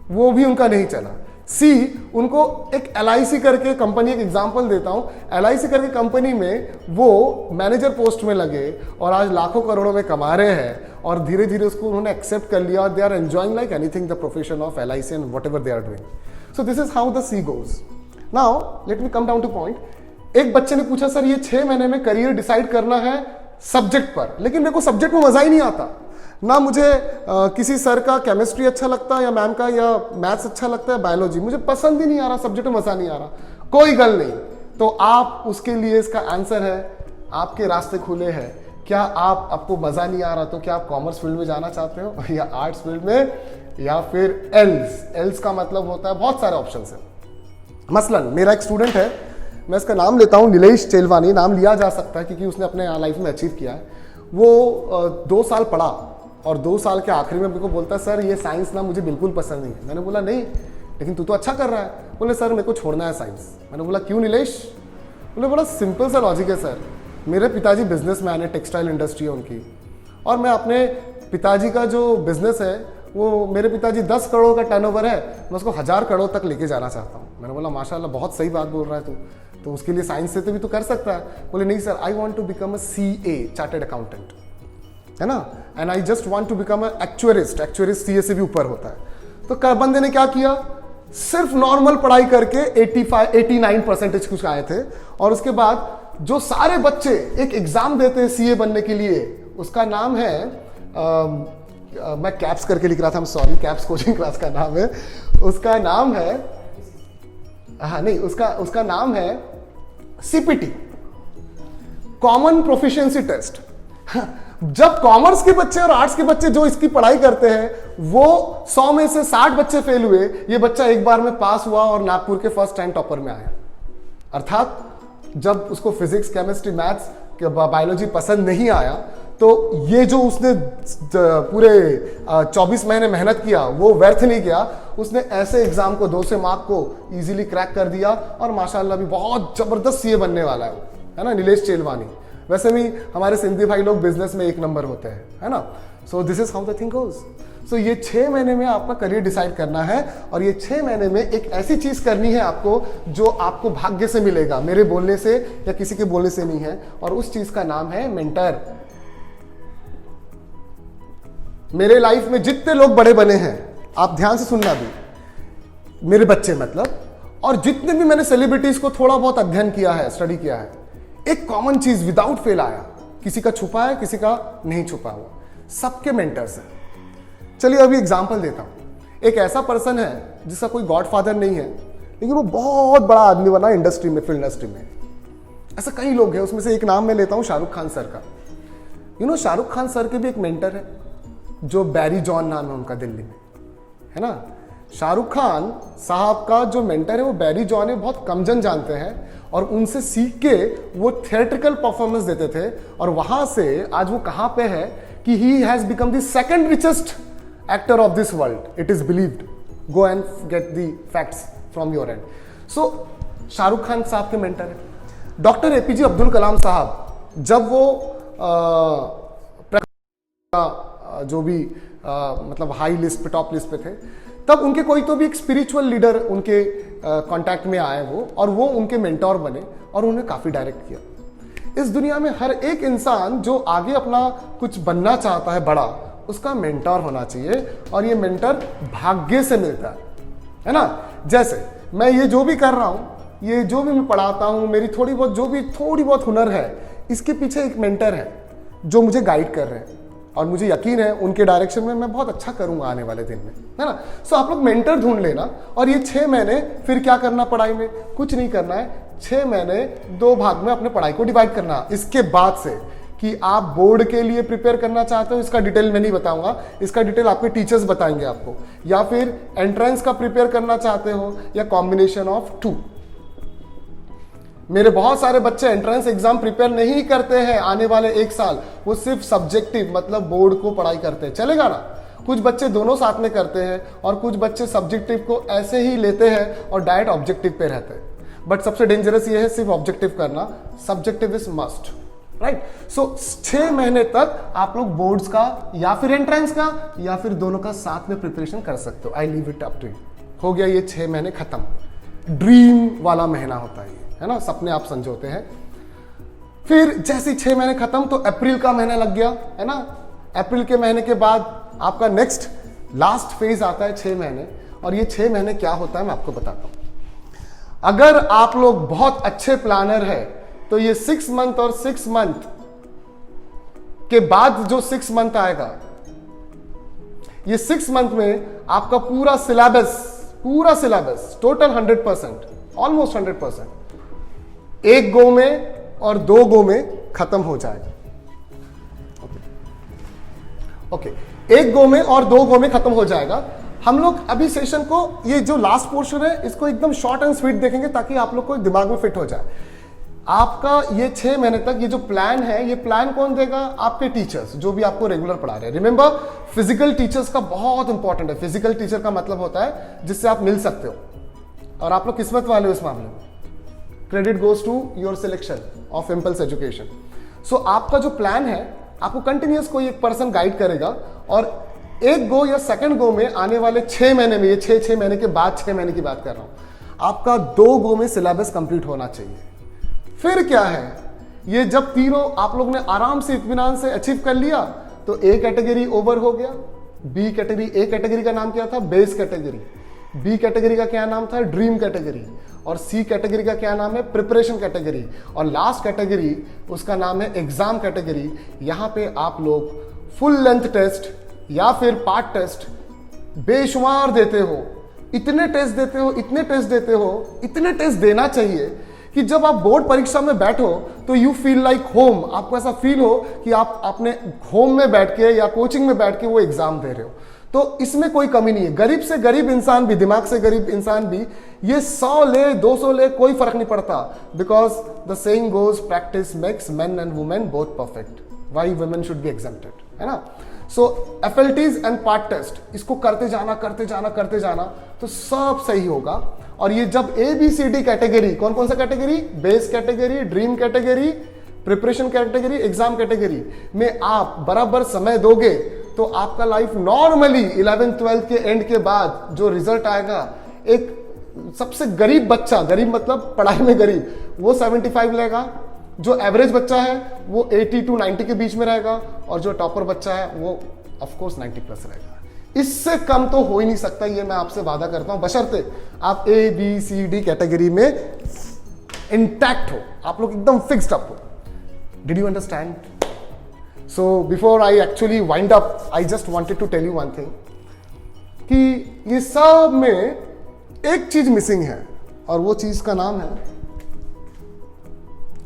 वो भी उनका नहीं चला। सी उनको एक एलआईसी करके कंपनी, एक एग्जांपल देता हूं, एलआईसी करके कंपनी में वो मैनेजर पोस्ट में लगे और आज लाखों करोड़ों में कमा रहे हैं, और धीरे धीरे उसको उन्होंने एक्सेप्ट कर लिया, और they are enjoying like anything the profession of LIC and whatever they are doing. So this is how the C goes. Now let me come down to point. एक बच्चे ने पूछा सर ये 6 महीने में करियर डिसाइड करना है subject पर, लेकिन मेरे को सब्जेक्ट में मजा ही नहीं आता ना। मुझे किसी सर का केमिस्ट्री अच्छा लगता है, या मैम का, या मैथ्स अच्छा लगता है, बायोलॉजी मुझे पसंद ही नहीं आ रहा, सब्जेक्ट में मजा नहीं आ रहा। कोई गल नहीं, तो आप उसके लिए इसका आंसर है, आपके रास्ते खुले हैं। क्या आपको मजा नहीं आ रहा तो क्या आप कॉमर्स फील्ड में जाना चाहते हो, या आर्ट्स फील्ड में, या फिर एल्स का मतलब होता है बहुत सारे ऑप्शन है। मसलन मेरा एक स्टूडेंट है, मैं इसका नाम लेता हूं, नीलेश चेलवानी, नाम लिया जा सकता है क्योंकि उसने अपने लाइफ में अचीव किया है। वो 2 साल पढ़ा और 2 साल के आखिरी में मेरे को बोलता है सर ये साइंस ना मुझे बिल्कुल पसंद नहीं है। मैंने बोला नहीं लेकिन तू तो अच्छा कर रहा है। बोले सर मेरे को छोड़ना है साइंस। मैंने बोला क्यों नीलेश? बोले बड़ा सिंपल सा लॉजिक है सर, मेरे पिताजी बिजनेसमैन है, टेक्सटाइल इंडस्ट्री है उनकी, और मैं अपने पिताजी का जो बिजनेस है वो, मेरे पिताजी 10 करोड़ का टर्नओवर है, मैं उसको 1000 करोड़ तक लेके जाना चाहता हूँ। मैंने बोला माशाल्लाह बहुत सही बात बोल रहा है तू, तो उसके लिए साइंस से तो भी तो कर सकता है। बोले नहीं sir, I want to become a CA, chartered accountant, है ना, and I just want to become a actuarist. Actuarist CA से भी ऊपर होता है। तो बंदे ने क्या किया, सिर्फ नॉर्मल पढ़ाई करके 89% कुछ आए थे, और उसके बाद जो सारे बच्चे एक एग्जाम देते हैं CA बनने के लिए, उसका नाम है मैं कैप्स करके लिख रहा था, सॉरी, कैप्स कोचिंग क्लास का नाम है, उसका नाम है, हाँ नहीं, उसका नाम है CPT, कॉमन प्रोफिशिएंसी टेस्ट। जब कॉमर्स के बच्चे और आर्ट्स के बच्चे जो इसकी पढ़ाई करते हैं, वो 100 में से 60 बच्चे फेल हुए, ये बच्चा एक बार में पास हुआ और नागपुर के फर्स्ट टाइम टॉपर में आया। अर्थात जब उसको फिजिक्स, केमिस्ट्री, मैथ्स, बायोलॉजी पसंद नहीं आया, तो ये जो उसने पूरे 24 महीने मेहनत किया वो व्यर्थ नहीं किया। उसने ऐसे एग्जाम को 200 मार्क को इजीली क्रैक कर दिया, और माशाल्लाह भी बहुत जबरदस्त CA बनने वाला है ना, नीलेश चेलवानी। वैसे भी हमारे सिंधी भाई लोग बिजनेस में 1 नंबर होते हैं, है ना। So this is how the thing goes. So ये 6 महीने में आपका करियर डिसाइड करना है, और ये 6 महीने में एक ऐसी चीज करनी है आपको जो आपको भाग्य से मिलेगा, मेरे बोलने से या किसी के बोलने से नहीं है, और उस चीज का नाम है मेंटर। मेरे लाइफ में जितने लोग बड़े बने हैं, आप ध्यान से सुनना भी, मेरे बच्चे मतलब, और जितने भी मैंने सेलिब्रिटीज को थोड़ा बहुत अध्ययन किया है, स्टडी किया है, एक कॉमन चीज विदाउट फेल आया, किसी का छुपा है, किसी का नहीं छुपा हुआ, सबके मेंटर्स हैं। चलिए अभी एग्जांपल देता हूं। एक ऐसा पर्सन है जिसका कोई गॉडफादर नहीं है, लेकिन वो बहुत बड़ा आदमी बना इंडस्ट्री में, फिल्म इंडस्ट्री में। ऐसा कई लोग हैं, उसमें से एक नाम मैं लेता हूं, शाहरुख खान सर का। शाहरुख खान सर के भी एक मेंटर है जो बैरी जॉन नाम है उनका, दिल्ली में, है ना। शाहरुख खान साहब का जो मेंटर है वो बैरी जॉन है, बहुत कम जन जानते हैं, और उनसे सीख के वो थिएट्रिकल परफॉर्मेंस देते थे, और वहां से आज वो कहां पे है कि he has become the second richest actor of this world, it is believed. Go and get the facts from your end. So Shahrukh Khan साहब के मेंटर है। डॉक्टर APJ अब्दुल कलाम साहब, जब वो जो भी मतलब हाई लिस्ट पे, टॉप लिस्ट पे थे, तब उनके कोई तो भी एक स्पिरिचुअल लीडर उनके कांटेक्ट में आए वो, और वो उनके मेंटोर बने, और उन्हें काफी डायरेक्ट किया। इस दुनिया में हर एक इंसान जो आगे अपना कुछ बनना चाहता है बड़ा, उसका मेंटोर होना चाहिए, और ये मेंटर भाग्य से मिलता है ना। जैसे मैं ये जो भी कर रहा हूं, ये जो भी मैं पढ़ाता हूं, मेरी थोड़ी बहुत हुनर है, इसके पीछे एक मेंटर है जो मुझे गाइड कर रहे हैं, और मुझे यकीन है उनके डायरेक्शन में मैं बहुत अच्छा करूंगा आने वाले दिन में, है ना। सो आप लोग मेंटर ढूंढ लेना, और ये 6 महीने फिर क्या करना पढ़ाई में, कुछ नहीं करना है। 6 महीने 2 भाग में अपने पढ़ाई को डिवाइड करना। इसके बाद से कि आप बोर्ड के लिए प्रिपेयर करना चाहते हो, इसका डिटेल मैं नहीं बताऊंगा, इसका डिटेल आपके टीचर्स बताएंगे आपको, या फिर एंट्रेंस का प्रिपेयर करना चाहते हो, या कॉम्बिनेशन ऑफ 2। मेरे बहुत सारे बच्चे एंट्रेंस एग्जाम प्रिपेयर नहीं करते हैं आने वाले 1 साल, वो सिर्फ सब्जेक्टिव मतलब बोर्ड को पढ़ाई करते हैं, चलेगा ना। कुछ बच्चे दोनों साथ में करते हैं, और कुछ बच्चे सब्जेक्टिव को ऐसे ही लेते हैं और डायरेक्ट ऑब्जेक्टिव पे रहते हैं। बट सबसे डेंजरस ये है सिर्फ ऑब्जेक्टिव करना, सब्जेक्टिव इज मस्ट, राइट। सो 6 महीने तक आप लोग बोर्ड्स का या फिर एंट्रेंस का या फिर दोनों का साथ में प्रिपरेशन कर सकते हो। I leave it up to you. हो गया ये 6 महीने खत्म। ड्रीम वाला महीना होता है ना, सपने आप संजोते हैं। फिर जैसे 6 महीने खत्म तो अप्रैल का महीना लग गया, है ना। अप्रैल के महीने के बाद आपका नेक्स्ट लास्ट फेज आता है 6 महीने, और ये 6 महीने क्या होता है मैं आपको बताता हूं। अगर आप लोग बहुत अच्छे प्लानर है तो ये 6 मंथ और 6 मंथ के बाद जो 6 मंथ आएगा, ये 6 मंथ में आपका पूरा सिलेबस टोटल 100%, ऑलमोस्ट 100% एक गो में और 2 गो में खत्म हो जाएगा। ओके, एक गो में और 2 गो में खत्म हो जाएगा। हम लोग अभी सेशन को, ये जो लास्ट पोर्शन है इसको एकदम शॉर्ट एंड स्वीट देखेंगे ताकि आप लोग को दिमाग में फिट हो जाए। आपका ये 6 महीने तक ये जो प्लान है, ये प्लान कौन देगा? आपके टीचर्स जो भी आपको रेगुलर पढ़ा रहे हैं। रिमेंबर, फिजिकल टीचर्स का बहुत इंपॉर्टेंट है। फिजिकल टीचर का मतलब होता है जिससे आप मिल सकते हो, और आप लोग किस्मत वाले हो इस मामले में। Credit goes to your selection of impulse education. So आपका जो प्लान है, आपको कंटिन्यूस कोई एक पर्सन गाइड करेगा, और एक गो या सेकंड गो में आने वाले 6 महीने में, ये 6 महीने के बाद 6 महीने की बात कर रहा हूं, आपका 2 गो में सिलेबस कंप्लीट होना चाहिए। फिर क्या है, ये जब तीनों आप लोग ने आराम से इत्मीनान से अचीव कर लिया, तो ए कैटेगरी ओवर हो गया। बी कैटेगरी, ए कैटेगरी का नाम क्या था? Base category. बी कैटेगरी का क्या नाम था? Dream category. और सी कैटेगरी का क्या नाम है? Preparation category. और लास्ट कैटेगरी, उसका नाम है एग्जाम कैटेगरी। यहां पे आप लोग फुल लेंथ टेस्ट या फिर पार्ट टेस्ट बेशुमार देते हो, इतने टेस्ट देते हो, इतने टेस्ट देते हो, इतने टेस्ट देना चाहिए कि जब आप बोर्ड परीक्षा में बैठो तो यू फील लाइक होम। आपको ऐसा फील हो कि आप अपने होम में बैठ के या कोचिंग में बैठ के वो एग्जाम दे रहे हो। तो इसमें कोई कमी नहीं है। गरीब से गरीब इंसान भी, दिमाग से गरीब इंसान भी ये 100 ले 200 ले, कोई फर्क नहीं पड़ता। Because the saying goes, practice makes main and women both perfect. Y women should be exempted, है ना? सो एफएलटीज एंड पार्ट टेस्ट, इसको करते जाना करते जाना करते जाना, तो सब सही होगा। और ये जब ABCD कैटेगरी, कौन कौन सा category? Base category, dream category, preparation category, exam category में आप बराबर समय दोगे, तो आपका लाइफ नॉर्मली 11th 12th के एंड के बाद जो रिजल्ट आएगा, एक सबसे गरीब बच्चा, गरीब मतलब पढ़ाई में गरीब, वो 75 लेगा। जो एवरेज बच्चा है वो 80 to 90 के बीच में रहेगा, और जो टॉपर बच्चा है वो ऑफ कोर्स 90 प्लस रहेगा। इससे कम तो हो ही नहीं सकता, ये मैं आपसे वादा करता हूं, बशर्ते आप ABCD कैटेगरी में इंटैक्ट हो, आप लोग एकदम फिक्स्ड अप हो। Did you understand? So before I actually wind up, I just wanted to tell you one thing, कि ये सब में एक चीज मिसिंग है, और वो चीज का नाम है,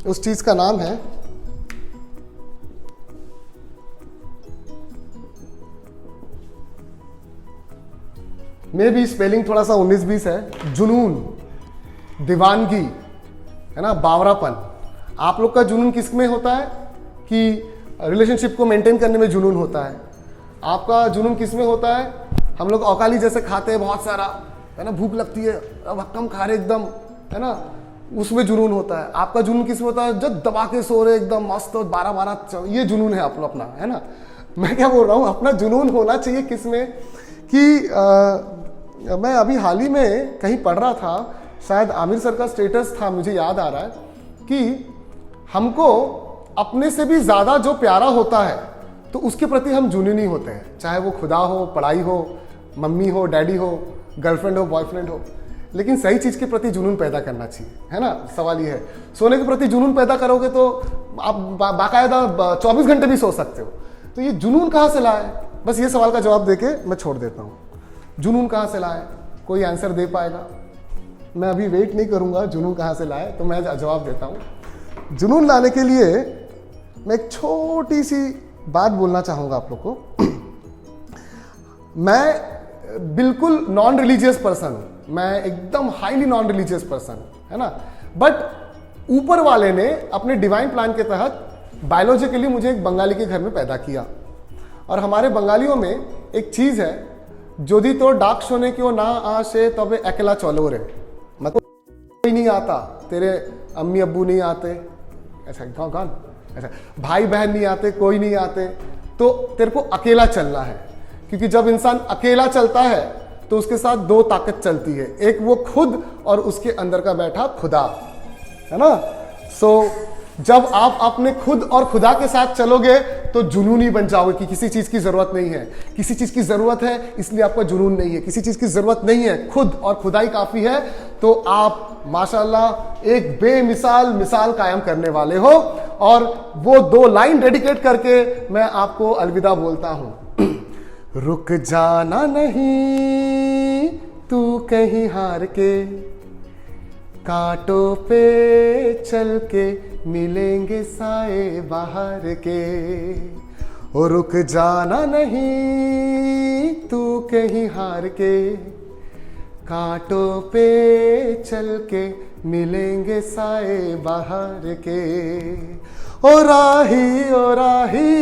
उस चीज का नाम है मे भी स्पेलिंग थोड़ा सा 19-20 है, जुनून, दीवानगी, है ना, बावरापन। आप लोग का जुनून किस में होता है? कि रिलेशनशिप को मेंटेन करने में जुनून होता है। आपका जुनून किस में होता है? हम लोग औकाली जैसे खाते हैं बहुत सारा, है ना, भूख लगती है, अब हक्कम खा रहे एकदम, है ना, उसमें जुनून होता है। आपका जुनून किस में होता है? जब दबा के सो रहे एकदम मस्त, 12-12, ये जुनून है आप लोग अपना, है ना। मैं क्या बोल रहा हूँ, अपना जुनून होना चाहिए किस में? कि मैं अभी हाल ही में कहीं पढ़ रहा था, शायद आमिर सर का स्टेटस था, मुझे याद आ रहा है, कि हमको अपने से भी ज्यादा जो प्यारा होता है तो उसके प्रति हम जुनूनी होते हैं, चाहे वो खुदा हो, पढ़ाई हो, मम्मी हो, डैडी हो, गर्लफ्रेंड हो, बॉयफ्रेंड हो। लेकिन सही चीज के प्रति जुनून पैदा करना चाहिए, है ना। सवाल ये है, सोने के प्रति जुनून पैदा करोगे तो आप बाकायदा 24 घंटे भी सो सकते हो। तो ये जुनून कहाँ से लाए? बस ये सवाल का जवाब देके मैं छोड़ देता हूँ। जुनून कहाँ से लाए? कोई आंसर दे पाएगा? मैं अभी वेट नहीं करूंगा जुनून कहाँ से लाए, तो मैं जवाब देता हूँ। जुनून लाने के लिए मैं एक छोटी सी बात बोलना चाहूंगा आप लोग को। मैं बिल्कुल नॉन रिलीजियस पर्सन हूं, मैं एकदम हाईली नॉन रिलीजियस पर्सन हूं, है ना। बट ऊपर वाले ने अपने डिवाइन प्लान के तहत बायोलॉजिकली मुझे एक बंगाली के घर में पैदा किया। और हमारे बंगालियों में एक चीज है, जोदी तो डाक सोने क्यों ना आशे तबे अकेला चलो रे, मतलब कोई नहीं आता, तेरे अम्मी अब्बू नहीं आते, ऐसा कौन, ऐसा भाई बहन नहीं आते, कोई नहीं आते, तो तेरे को अकेला चलना है। क्योंकि जब इंसान अकेला चलता है तो उसके साथ दो ताकत चलती है, एक वो खुद और उसके अंदर का बैठा खुदा, है ना। सो जब आप अपने खुद और खुदा के साथ चलोगे तो जुनूनी बन जाओगे कि किसी चीज की जरूरत नहीं है। किसी चीज की जरूरत है इसलिए आपका जुनून नहीं है, किसी चीज की जरूरत नहीं है, खुद और खुदाई काफी है, तो आप माशाल्लाह एक बेमिसाल मिसाल कायम करने वाले हो। और वो 2 लाइन डेडिकेट करके मैं आपको अलविदा बोलता हूं। रुक जाना नहीं तू कहीं हार के, कांटों पे चल के मिलेंगे साए बाहर के। ओ रुक जाना नहीं तू कहीं हार के, कांटों पे चल के मिलेंगे साए बाहर के। ओ राही ओ राही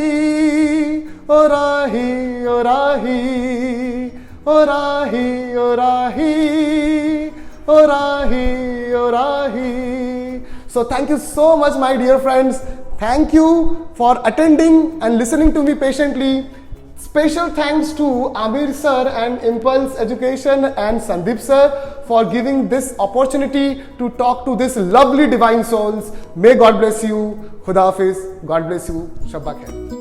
ओ राही ओ राही ओ राही ओ राही ओ राही ओ राही। So thank you so much my dear friends. Thank you for attending and listening to me patiently. Special thanks to Amir sir and Impulse Education and Sandeep sir for giving this opportunity to talk to this lovely divine souls. May God bless you. Khuda Hafiz. God bless you. Shabba khair.